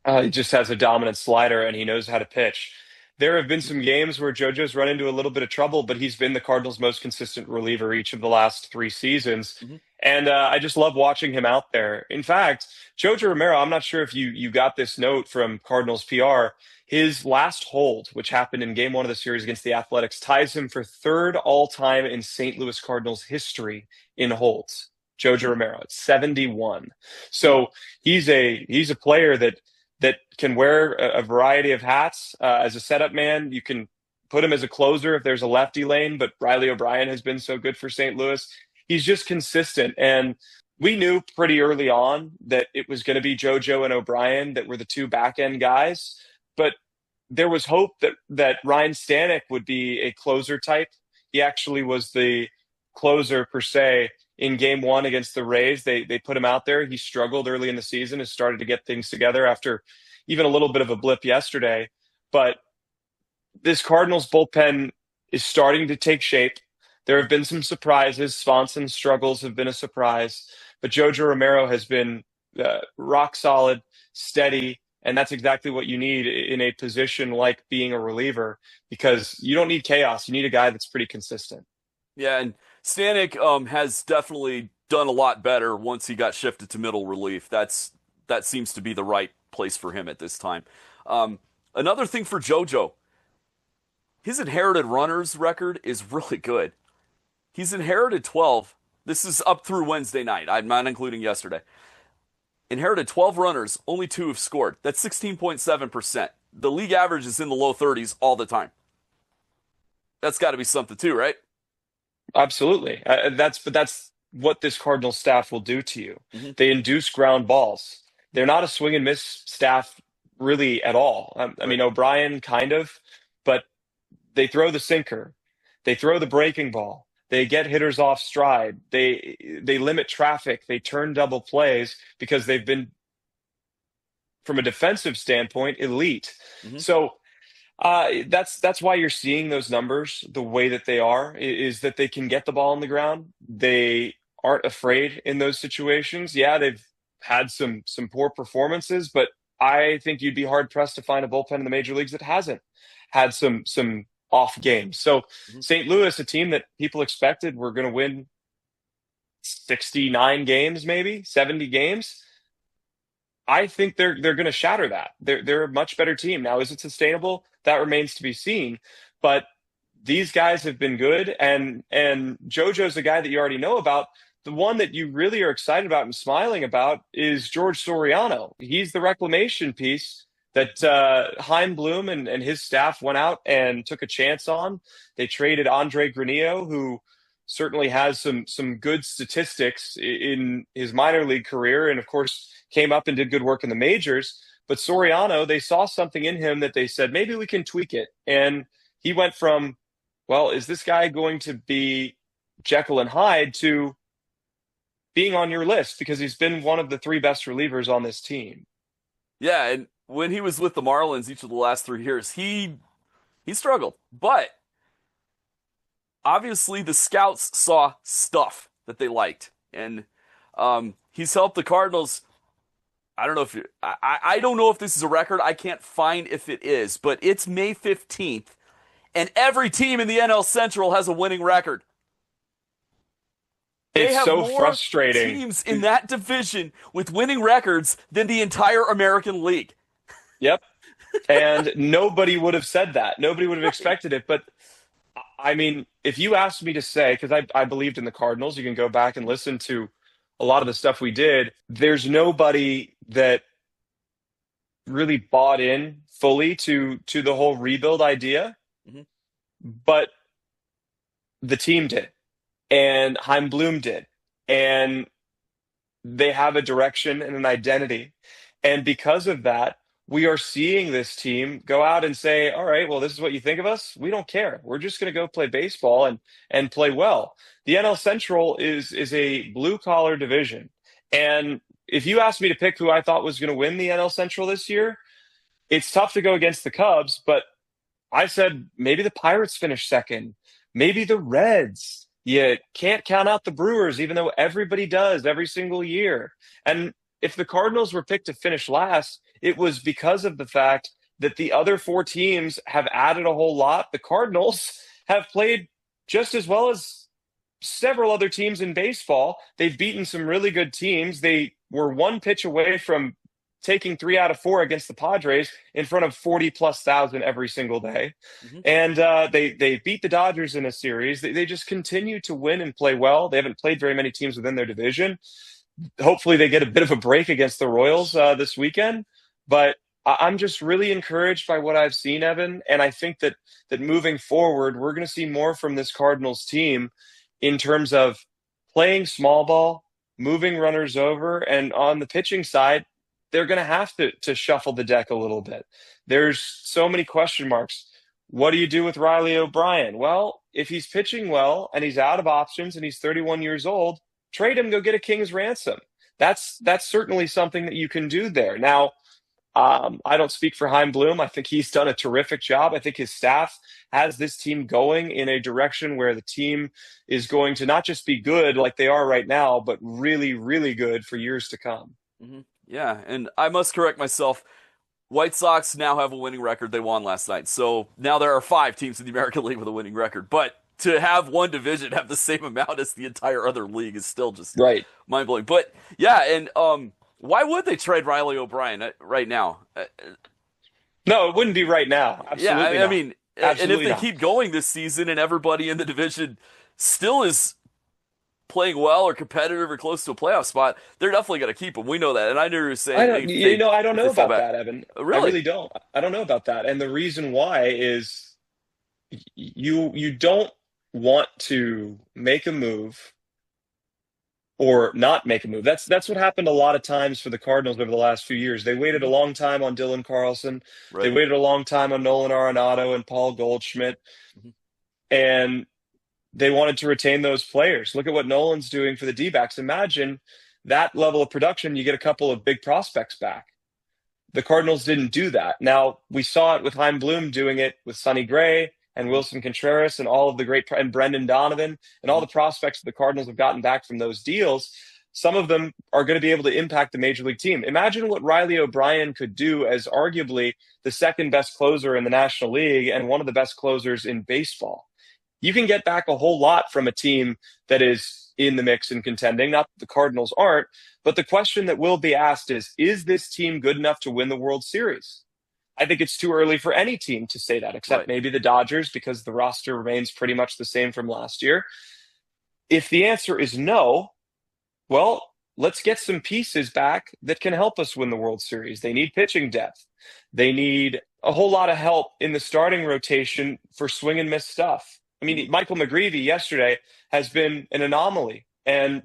He just has a dominant slider, and he knows how to pitch. There have been some games where JoJo's run into a little bit of trouble, but he's been the Cardinals' most consistent reliever each of the last 3 seasons. Mm-hmm. And I just love watching him out there. In fact, Jojo Romero, I'm not sure if you got this note from Cardinals PR. His last hold, which happened in Game 1 of the series against the Athletics, ties him for 3rd all-time in St. Louis Cardinals history in holds. Jojo Romero at 71. So he's a player that can wear a variety of hats. As a setup man, you can put him as a closer if there's a lefty lane, but Riley O'Brien has been so good for St. Louis. he's just consistent. And we knew pretty early on that it was going to be JoJo and O'Brien that were the two back end guys, but there was hope that Ryan Stanek would be a closer type. He actually was the closer per se in game one against the Rays. They put him out there. He struggled early in the season and started to get things together after even a little bit of a blip yesterday. But this Cardinals bullpen is starting to take shape. There have been some surprises. Svenson's struggles have been a surprise, but Jojo Romero has been rock solid, steady, and that's exactly what you need in a position like being a reliever, because you don't need chaos. You need a guy that's pretty consistent. Yeah, and Stanek has definitely done a lot better once he got shifted to middle relief. That seems to be the right place for him at this time. Another thing for JoJo, his inherited runners record is really good. He's inherited 12. This is up through Wednesday night. I'm not including yesterday. Inherited 12 runners, only 2 have scored. That's 16.7%. The league average is in the low 30s all the time. That's got to be something too, right? Absolutely. That's what this Cardinals staff will do to you. Mm-hmm. They induce ground balls. They're not a swing and miss staff really at all. I mean, O'Brien kind of, but they throw the sinker. They throw the breaking ball. They get hitters off stride. They limit traffic. They turn double plays because they've been, from a defensive standpoint, elite. Mm-hmm. So that's why you're seeing those numbers the way that they are, is that they can get the ball on the ground. They aren't afraid in those situations. Yeah, they've had some poor performances, but I think you'd be hard pressed to find a bullpen in the major leagues that hasn't had some off games. So St. Louis, a team that people expected were going to win 69 games, maybe 70 games. I think they're going to shatter that. They're a much better team. Now, is it sustainable? That remains to be seen. But these guys have been good, and JoJo's a guy that you already know about. The one that you really are excited about and smiling about is George Soriano. He's the reclamation piece that Chaim Bloom and his staff went out and took a chance on. They traded Andre Granillo, who certainly has some good statistics in his minor league career, and of course came up and did good work in the majors. But Soriano, they saw something in him that they said, maybe we can tweak it. And he went from, well, is this guy going to be Jekyll and Hyde, to being on your list because he's been one of the 3 best relievers on this team. Yeah, and when he was with the Marlins each of the last 3 years, he struggled. But obviously the scouts saw stuff that they liked. And he's helped the Cardinals. I don't know if this is a record. I can't find if it is, but it's May 15th, and every team in the NL Central has a winning record. It's so frustrating. Teams in that division with winning records than the entire American League. Yep. And nobody would have said that. Nobody would have expected it. But, I mean, if you asked me to say, because I believed in the Cardinals, you can go back and listen to a lot of the stuff we did. There's nobody that really bought in fully to the whole rebuild idea. Mm-hmm. But the team did. And Chaim Bloom did. And they have a direction and an identity. And because of that, we are seeing this team go out and say, all right, well, this is what you think of us. We don't care. We're just going to go play baseball and play well. The NL Central is a blue-collar division. And if you asked me to pick who I thought was going to win the NL Central this year, it's tough to go against the Cubs, but I said maybe the Pirates finish second, maybe the Reds. You can't count out the Brewers, even though everybody does every single year. And if the Cardinals were picked to finish last, it was because of the fact that the other 4 teams have added a whole lot. The Cardinals have played just as well as several other teams in baseball. They've beaten some really good teams. They were 1 pitch away from taking 3 out of 4 against the Padres in front of 40,000+ every single day. Mm-hmm. And they beat the Dodgers in a series. They just continue to win and play well. They haven't played very many teams within their division. Hopefully they get a bit of a break against the Royals this weekend. But I'm just really encouraged by what I've seen, Evan. And I think that moving forward, we're going to see more from this Cardinals team in terms of playing small ball, moving runners over, and on the pitching side, they're going to have to shuffle the deck a little bit. There's so many question marks. What do you do with Riley O'Brien? Well, if he's pitching well and he's out of options and he's 31 years old, trade him, go get a king's ransom. That's certainly something that you can do there. Now, I don't speak for Chaim Bloom. I think he's done a terrific job. I think his staff has this team going in a direction where the team is going to not just be good like they are right now, but really, really good for years to come. Mm-hmm. Yeah, and I must correct myself. White Sox now have a winning record. They won last night. So now there are 5 teams in the American League with a winning record. But to have one division have the same amount as the entire other league is still just mind-blowing. But, yeah, and why would they trade Riley O'Brien right now? No, it wouldn't be right now. Absolutely yeah, I mean, Absolutely and if they keep going this season and everybody in the division still is playing well or competitive or close to a playoff spot, they're definitely going to keep him. We know that. And I knew you were saying... I don't know about that, Evan. Really? I really don't. I don't know about that. And the reason why is you don't want to make a move or not make a move. That's what happened a lot of times for the Cardinals over the last few years. They waited a long time on Dylan Carlson. Right. They waited a long time on Nolan Arenado and Paul Goldschmidt. Mm-hmm. And they wanted to retain those players. Look at what Nolan's doing for the DBacks. Imagine that level of production, you get a couple of big prospects back. The Cardinals didn't do that. Now, we saw it with Chaim Bloom doing it with Sonny Gray and Wilson Contreras and all of the great, and Brendan Donovan and all the prospects that the Cardinals have gotten back from those deals. Some of them are going to be able to impact the major league team. Imagine what Riley O'Brien could do as arguably the second best closer in the National League and one of the best closers in baseball. You can get back a whole lot from a team that is in the mix and contending. Not that the Cardinals aren't, but the question that will be asked is this team good enough to win the World Series? I think it's too early for any team to say that, except maybe the Dodgers, because the roster remains pretty much the same from last year. If the answer is no, well, let's get some pieces back that can help us win the World Series. They need pitching depth. They need a whole lot of help in the starting rotation for swing and miss stuff. I mean, Michael McGreevy yesterday has been an anomaly and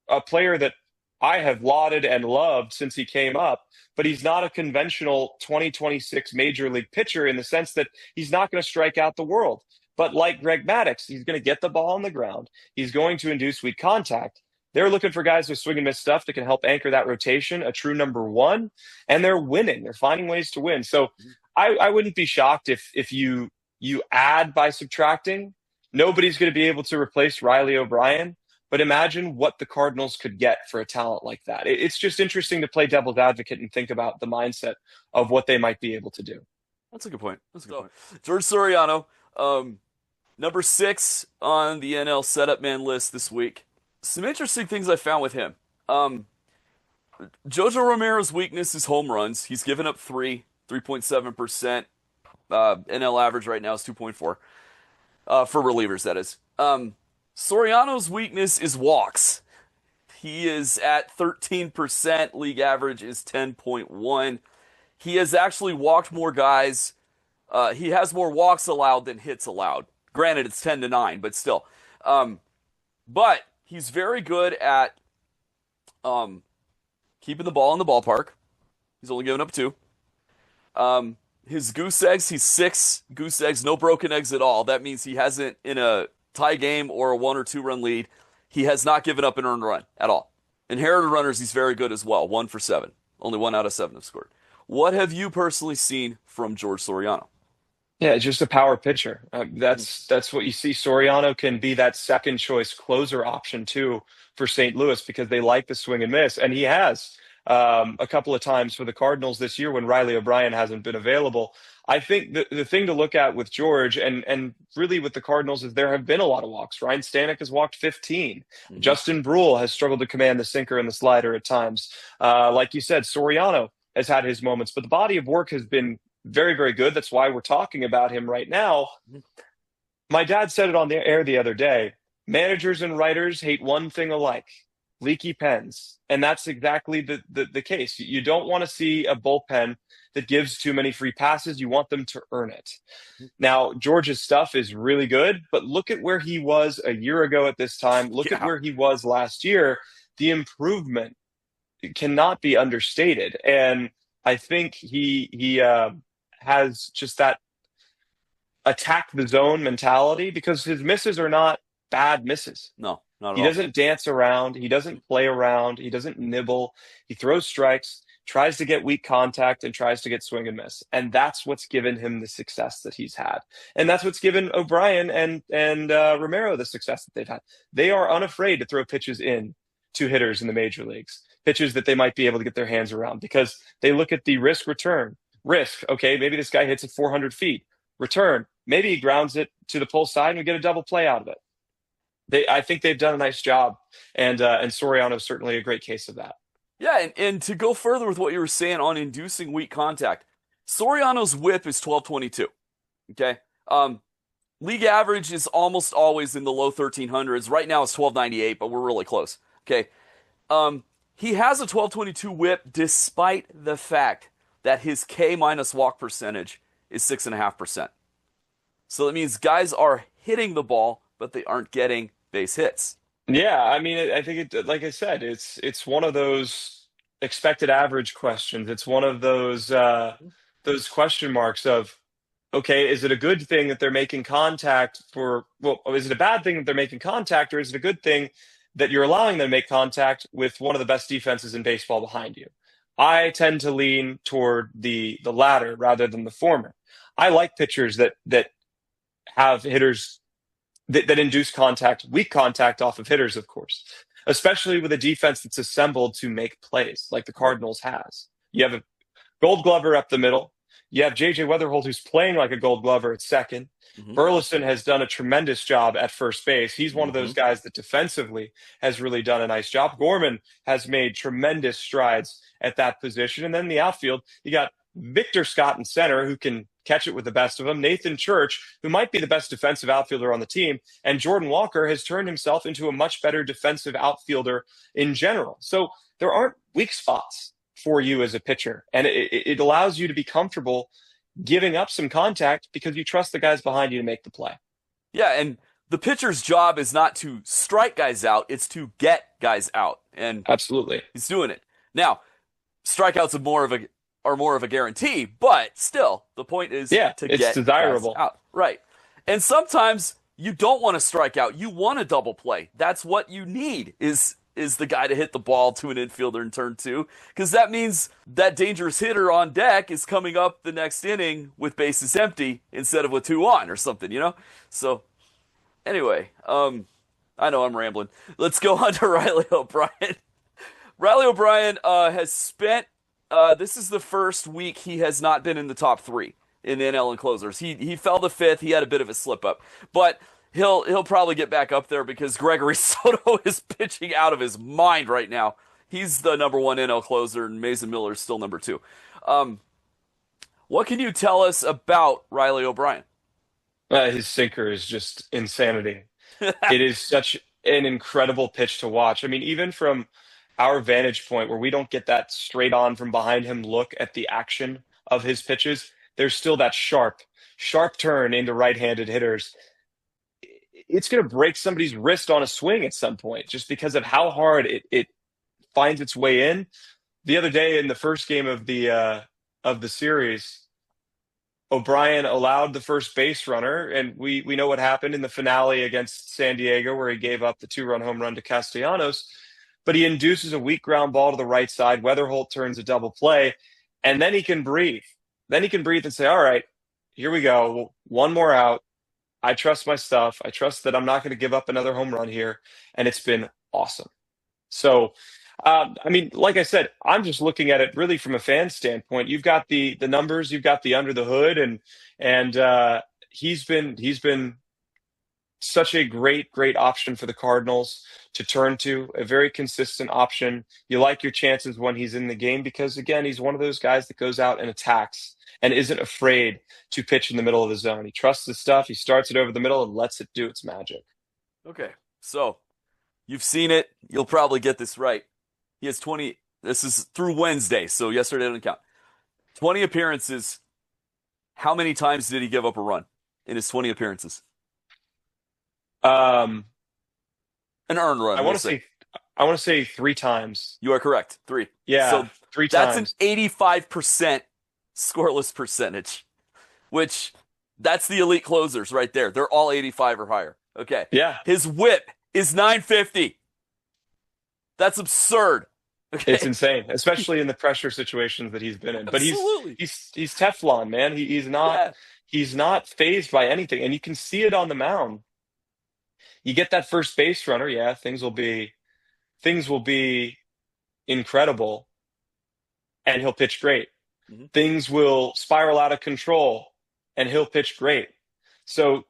a player that I have lauded and loved since he came up, but he's not a conventional 2026 major league pitcher in the sense that he's not going to strike out the world. But like Greg Maddux, he's going to get the ball on the ground. He's going to induce weak contact. They're looking for guys with swing and miss stuff that can help anchor that rotation, a true number one, and they're winning. They're finding ways to win. So I wouldn't be shocked if you add by subtracting. Nobody's going to be able to replace Riley O'Brien, but imagine what the Cardinals could get for a talent like that. It's just interesting to play devil's advocate and think about the mindset of what they might be able to do. That's a good point. George Soriano, number 6 on the NL setup man list this week. Some interesting things I found with him. Jojo Romero's weakness is home runs. He's given up 3.7%. NL average right now is 2.4. For relievers, that is. Soriano's weakness is walks. He is at 13%. League average is 10.1. He has actually walked more guys. He has more walks allowed than hits allowed. Granted, it's 10-9, but still. But he's very good at keeping the ball in the ballpark. He's only given up 2. His goose eggs, he's 6 goose eggs, no broken eggs at all. That means he hasn't, in a tie game or a 1 or 2 run lead, he has not given up an earned run at all. Inherited runners, he's very good as well, 1 for 7. Only 1 out of 7 have scored. What have you personally seen from George Soriano? Yeah, just a power pitcher. That's what you see. Soriano can be that second choice closer option too for St. Louis because they like the swing and miss, and he has. A couple of times for the Cardinals this year when Riley O'Brien hasn't been available. I think the thing to look at with George and really with the Cardinals is there have been a lot of walks. Ryan Stanek has walked 15. Mm-hmm. Justin Brule has struggled to command the sinker and the slider at times. Like you said, Soriano has had his moments, but the body of work has been very, very good. That's why we're talking about him right now. Mm-hmm. My dad said it on the air the other day. Managers and writers hate one thing alike. leaky pens. And that's exactly the case. You don't want to see a bullpen that gives too many free passes. You want them to earn it. Now, George's stuff is really good, but look at where he was a year ago at this time. Look at where he was last year. The improvement cannot be understated. And I think he has just that attack the zone mentality, because his misses are not bad misses. No, not at all. He doesn't dance around. He doesn't play around. He doesn't nibble. He throws strikes, tries to get weak contact, and tries to get swing and miss. And that's what's given him the success that he's had. And that's what's given O'Brien and Romero the success that they've had. They are unafraid to throw pitches in to hitters in the major leagues, pitches that they might be able to get their hands around, because they look at the risk return. Risk, okay, maybe this guy hits it 400 feet. Return, maybe he grounds it to the pull side and we get a double play out of it. I think they've done a nice job, and Soriano is certainly a great case of that. Yeah, and to go further with what you were saying on inducing weak contact, Soriano's whip is 1222. Okay, league average is almost always in the low 1300s. Right now it's 1298, but we're really close. Okay, he has a 1222 whip despite the fact that his K minus walk percentage is 6.5%. So that means guys are hitting the ball, but they aren't getting base hits. Yeah, I mean, I think like I said, it's one of those expected average questions. It's one of those question marks of, okay, is it a good thing that they're making contact is it a bad thing that they're making contact, or is it a good thing that you're allowing them to make contact with one of the best defenses in baseball behind you? I tend to lean toward the latter rather than the former. I like pitchers that have hitters that induce contact, weak contact off of hitters, of course, especially with a defense that's assembled to make plays like the Cardinals has. You have a Gold Glover up the middle. You have J.J. Weatherholt, who's playing like a Gold Glover at second. Mm-hmm. Burleson has done a tremendous job at first base. He's one of those guys that defensively has really done a nice job. Gorman has made tremendous strides at that position. And then in the outfield, you got Victor Scott in center, who can catch it with the best of them. Nathan Church, who might be the best defensive outfielder on the team. And Jordan Walker has turned himself into a much better defensive outfielder in general. So there aren't weak spots for you as a pitcher. And it allows you to be comfortable giving up some contact because you trust the guys behind you to make the play. Yeah, and the pitcher's job is not to strike guys out, it's to get guys out. And absolutely, he's doing it. Now, strikeouts are more of a guarantee, but still, the point is to get desirable guys out. Right. And sometimes you don't want to strike out. You want a double play. That's what you need is the guy to hit the ball to an infielder in turn two, because that means that dangerous hitter on deck is coming up the next inning with bases empty instead of with two on or something, you know? So, anyway, I know I'm rambling. Let's go on to Riley O'Brien. Riley O'Brien has spent, this is the first week he has not been in the top three in the NL in closers. He fell to fifth. He had a bit of a slip up, but he'll probably get back up there because Gregory Soto is pitching out of his mind right now. He's the number one NL closer, and Mason Miller is still number two. What can you tell us about Riley O'Brien? His sinker is just insanity. It is such an incredible pitch to watch. I mean, even from our vantage point where we don't get that straight on from behind him look at the action of his pitches, there's still that sharp turn into right-handed hitters. It's going to break somebody's wrist on a swing at some point just because of how hard it finds its way in. The other day in the first game of the series, O'Brien allowed the first base runner, and we know what happened in the finale against San Diego where he gave up the 2-run home run to Castellanos, but he induces a weak ground ball to the right side. Weatherholt turns a double play, and then he can breathe. Then he can breathe and say, all right, here we go. One more out. I trust my stuff. I trust that I'm not going to give up another home run here. And it's been awesome. So, I mean, like I said, I'm just looking at it really from a fan standpoint. You've got the numbers, you've got the under the hood, and he's been such a great option for the Cardinals to turn to, a very consistent option. You like your chances when he's in the game because, again, he's one of those guys that goes out and attacks and isn't afraid to pitch in the middle of the zone. He trusts his stuff. He starts it over the middle and lets it do its magic. Okay, so You've seen it. You'll probably get this right. He has 20. This is through Wednesday, so yesterday didn't count. 20 appearances. How many times did he give up a run in his 20 appearances? An earned run. I want to say 3 times. You are correct. 3. Yeah, so 3 times. That's an 85% scoreless percentage, which that's the elite closers right there. They're all 85 or higher. Okay. Yeah. His whip is 950. That's absurd. Okay. It's insane, especially in the pressure situations that he's been in. But he's Teflon, man. He's not fazed by anything, and you can see it on the mound. You get that first base runner, yeah, things will be incredible, and he'll pitch great. Mm-hmm. Things will spiral out of control, and he'll pitch great. So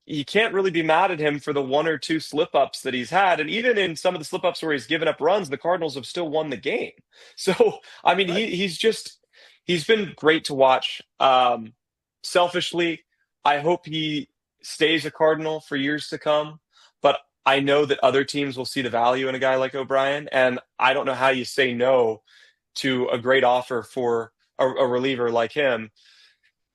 you can't really be mad at him for the 1 or 2 slip-ups that he's had. And even in some of the slip-ups where he's given up runs, the Cardinals have still won the game. So, I mean, right. he's been great to watch. Selfishly, I hope he stays a Cardinal for years to come. But I know that other teams will see the value in a guy like O'Brien. And I don't know how you say no to a great offer for a reliever like him.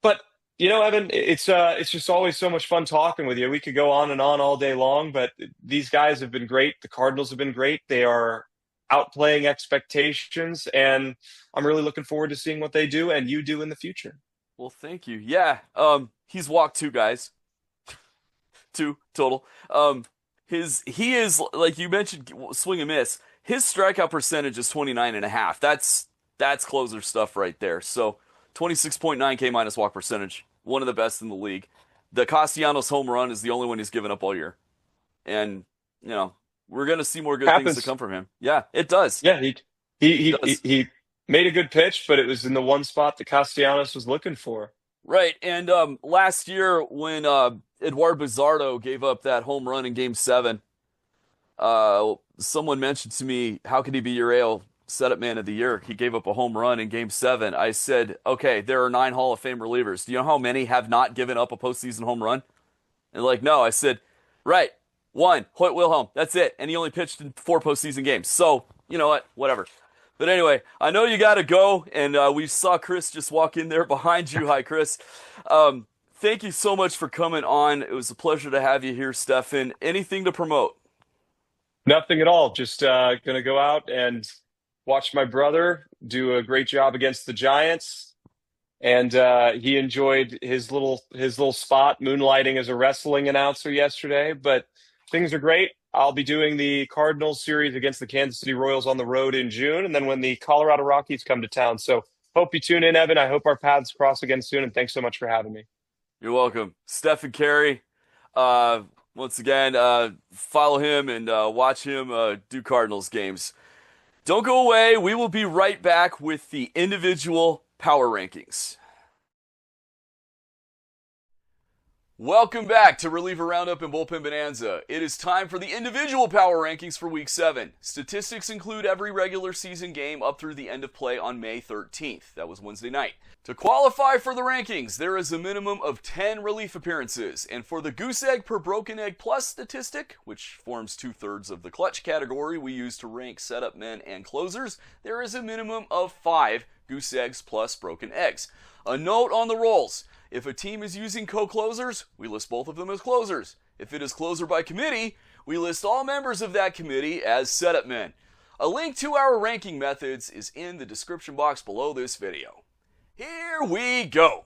But you know, Evan, it's just always so much fun talking with you. We could go on and on all day long, but these guys have been great. The Cardinals have been great. They are outplaying expectations, and I'm really looking forward to seeing what they do and you do in the future. Well, thank you. Yeah, he's walked 2 guys, 2 total. He is, like you mentioned, swing and miss. His strikeout percentage is 29.5. That's closer stuff right there. So 26.9 K minus walk percentage. One of the best in the league. The Castellanos home run is the only one he's given up all year. And, you know, we're going to see more good things to come from him. Yeah, it does. Yeah, he made a good pitch, but it was in the one spot that Castellanos was looking for. Right, and last year when Eduardo Bizardo gave up that home run in Game 7, someone mentioned to me, how could he be your AL setup man of the year? He gave up a home run in Game 7. I said, okay, there are 9 Hall of Fame relievers. Do you know how many have not given up a postseason home run? And like, no. I said, right, 1, Hoyt Wilhelm. That's it. And he only pitched in 4 postseason games. So, you know what? Whatever. But anyway, I know you got to go, and we saw Chris just walk in there behind you. Hi, Chris. Thank you so much for coming on. It was a pleasure to have you here, Stefan. Anything to promote? Nothing at all. Just going to go out and watch my brother do a great job against the Giants, and he enjoyed his little spot moonlighting as a wrestling announcer yesterday. But things are great. I'll be doing the Cardinals series against the Kansas City Royals on the road in June, and then when the Colorado Rockies come to town. So hope you tune in, Evan. I hope our paths cross again soon, and thanks so much for having me. You're welcome. Stefan Caray, once again, follow him and watch him do Cardinals games. Don't go away. We will be right back with the individual power rankings. Welcome back to Reliever Roundup and Bullpen Bonanza. It is time for the individual power rankings for Week 7. Statistics include every regular season game up through the end of play on May 13th. That was Wednesday night. To qualify for the rankings, there is a minimum of 10 relief appearances. And for the goose egg per broken egg plus statistic, which forms 2/3 of the clutch category we use to rank setup men and closers, there is a minimum of 5 goose eggs plus broken eggs. A note on the roles. If a team is using co-closers, we list both of them as closers. If it is closer by committee, we list all members of that committee as setup men. A link to our ranking methods is in the description box below this video. Here we go.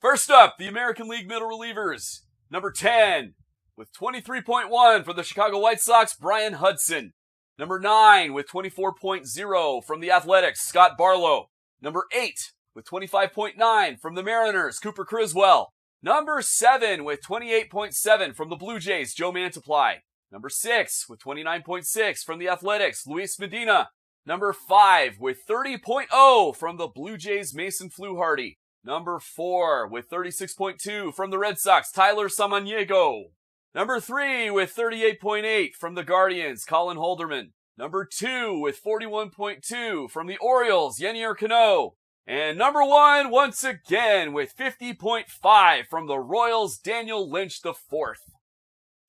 First up, the American League middle relievers. Number 10, with 23.1 for the Chicago White Sox, Brian Hudson. Number 9, with 24.0 from the Athletics, Scott Barlow. Number 8, with 25.9 from the Mariners, Cooper Criswell. Number 7 with 28.7 from the Blue Jays, Joe Mantiply. Number 6 with 29.6 from the Athletics, Luis Medina. Number 5 with 30.0 from the Blue Jays, Mason Fluharty. Number 4 with 36.2 from the Red Sox, Tyler Samaniego. Number 3 with 38.8 from the Guardians, Colin Holderman. Number 2 with 41.2 from the Orioles, Yenier Cano. And number 1, once again, with 50.5 from the Royals, Daniel Lynch IV.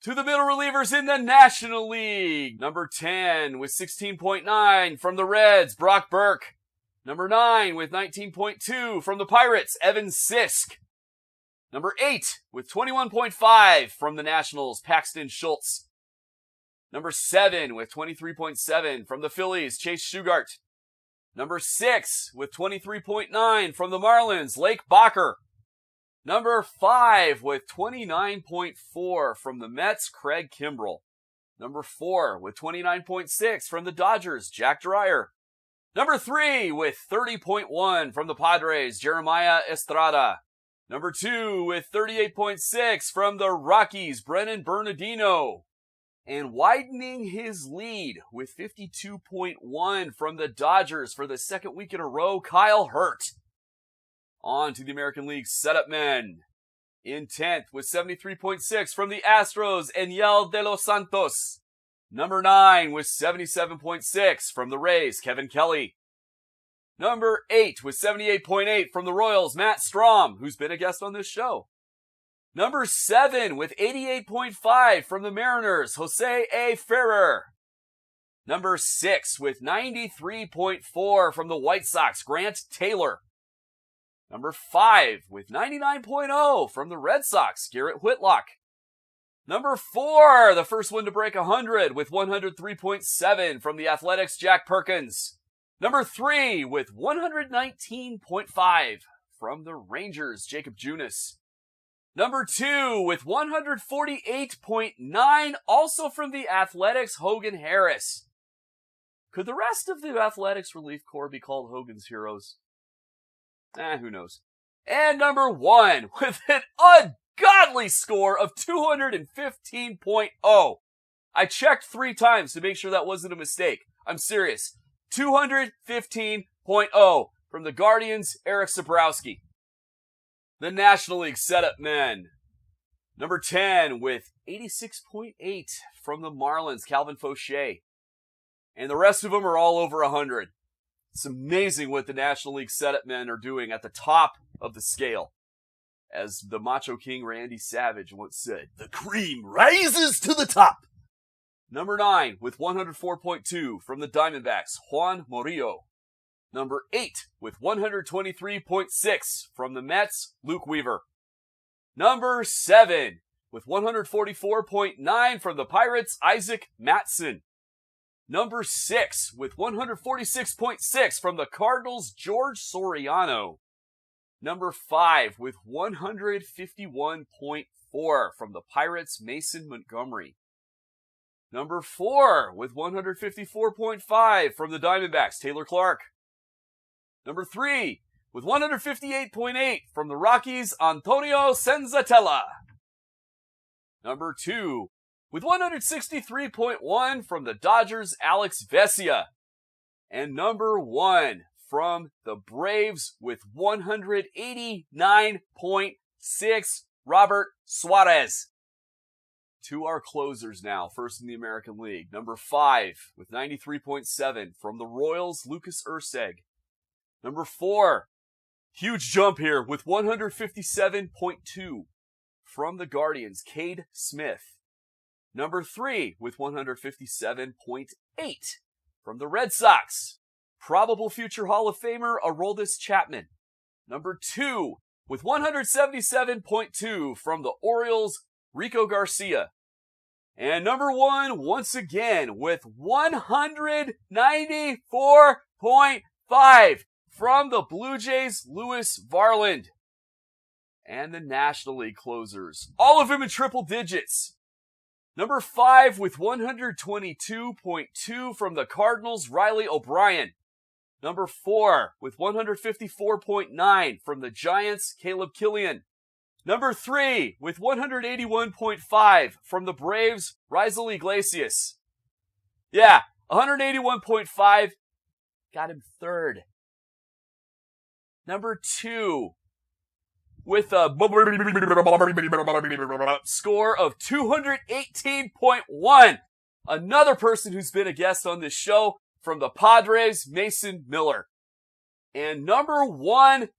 To the middle relievers in the National League. Number 10 with 16.9 from the Reds, Brock Burke. Number 9 with 19.2 from the Pirates, Evan Sisk. Number 8 with 21.5 from the Nationals, Paxton Schultz. Number 7 with 23.7 from the Phillies, Chase Shugart. Number 6 with 23.9 from the Marlins, Lake Bacher. Number 5 with 29.4 from the Mets, Craig Kimbrell. Number 4 with 29.6 from the Dodgers, Jack Dreyer. Number 3 with 30.1 from the Padres, Jeremiah Estrada. Number 2 with 38.6 from the Rockies, Brennan Bernardino. And widening his lead with 52.1 from the Dodgers for the second week in a row, Kyle Hurt. On to the American League setup men. In 10th with 73.6 from the Astros, Enyel De Los Santos. Number 9 with 77.6 from the Rays, Kevin Kelly. Number 8 with 78.8 from the Royals, Matt Strahm, who's been a guest on this show. Number 7 with 88.5 from the Mariners, Jose A. Ferrer. Number 6 with 93.4 from the White Sox, Grant Taylor. Number 5 with 99.0 from the Red Sox, Garrett Whitlock. Number 4, the first one to break 100 with 103.7 from the Athletics, Jack Perkins. Number 3 with 119.5 from the Rangers, Jacob Junis. Number 2 with 148.9 also from the Athletics, Hogan Harris. Could the rest of the Athletics relief corps be called Hogan's Heroes? Who knows. And number 1 with an ungodly score of 215.0. I checked 3 times to make sure that wasn't a mistake. I'm serious. 215.0 from the Guardians, Eric Sabrowski. The National League setup men. Number 10 with 86.8 from the Marlins, Calvin Fauché. And the rest of them are all over 100. It's amazing what the National League setup men are doing at the top of the scale. As the Macho King Randy Savage once said, the cream rises to the top. Number 9 with 104.2 from the Diamondbacks, Juan Murillo. Number 8 with 123.6 from the Mets, Luke Weaver. Number 7 with 144.9 from the Pirates, Isaac Matson. Number 6 with 146.6 from the Cardinals, George Soriano. Number 5 with 151.4 from the Pirates, Mason Montgomery. Number 4 with 154.5 from the Diamondbacks, Taylor Clark. Number 3 with 158.8 from the Rockies, Antonio Senzatella. Number 2 with 163.1 from the Dodgers, Alex Vesia. And number 1 from the Braves with 189.6, Robert Suarez. To our closers now, first in the American League. Number 5 with 93.7 from the Royals, Lucas Erceg. Number 4, huge jump here with 157.2 from the Guardians, Cade Smith. Number 3 with 157.8 from the Red Sox, probable future Hall of Famer Aroldis Chapman. Number 2 with 177.2 from the Orioles, Rico Garcia. And number 1 once again with 194.5 from the Blue Jays, Lewis Varland. And the National League closers, all of them in triple digits. Number 5 with 122.2 from the Cardinals, Riley O'Brien. Number 4 with 154.9 from the Giants, Caleb Killian. Number 3 with 181.5 from the Braves, Raisel Iglesias. Yeah, 181.5 got him third. Number 2 with a score of 218.1. Another person who's been a guest on this show from the Padres, Mason Miller. And number 1,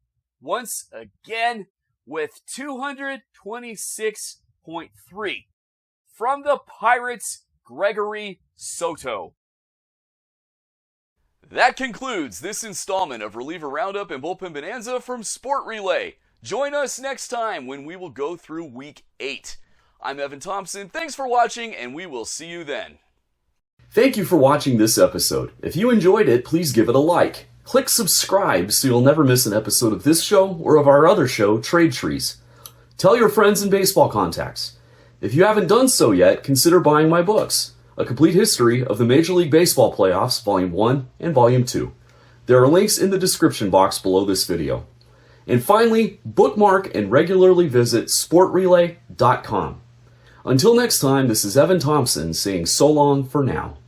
once again, with 226.3 from the Pirates, Gregory Soto. That concludes this installment of Reliever Roundup and Bullpen Bonanza from Sport Relay. Join us next time when we will go through Week 8. I'm Evan Thompson. Thanks for watching, and we will see you then. Thank you for watching this episode. If you enjoyed it, please give it a like. Click subscribe so you'll never miss an episode of this show or of our other show, Trade Trees. Tell your friends and baseball contacts. If you haven't done so yet, consider buying my books, A Complete History of the Major League Baseball Playoffs, Volume 1 and Volume 2. There are links in the description box below this video. And finally, bookmark and regularly visit sportrelay.com. Until next time, this is Evan Thompson saying so long for now.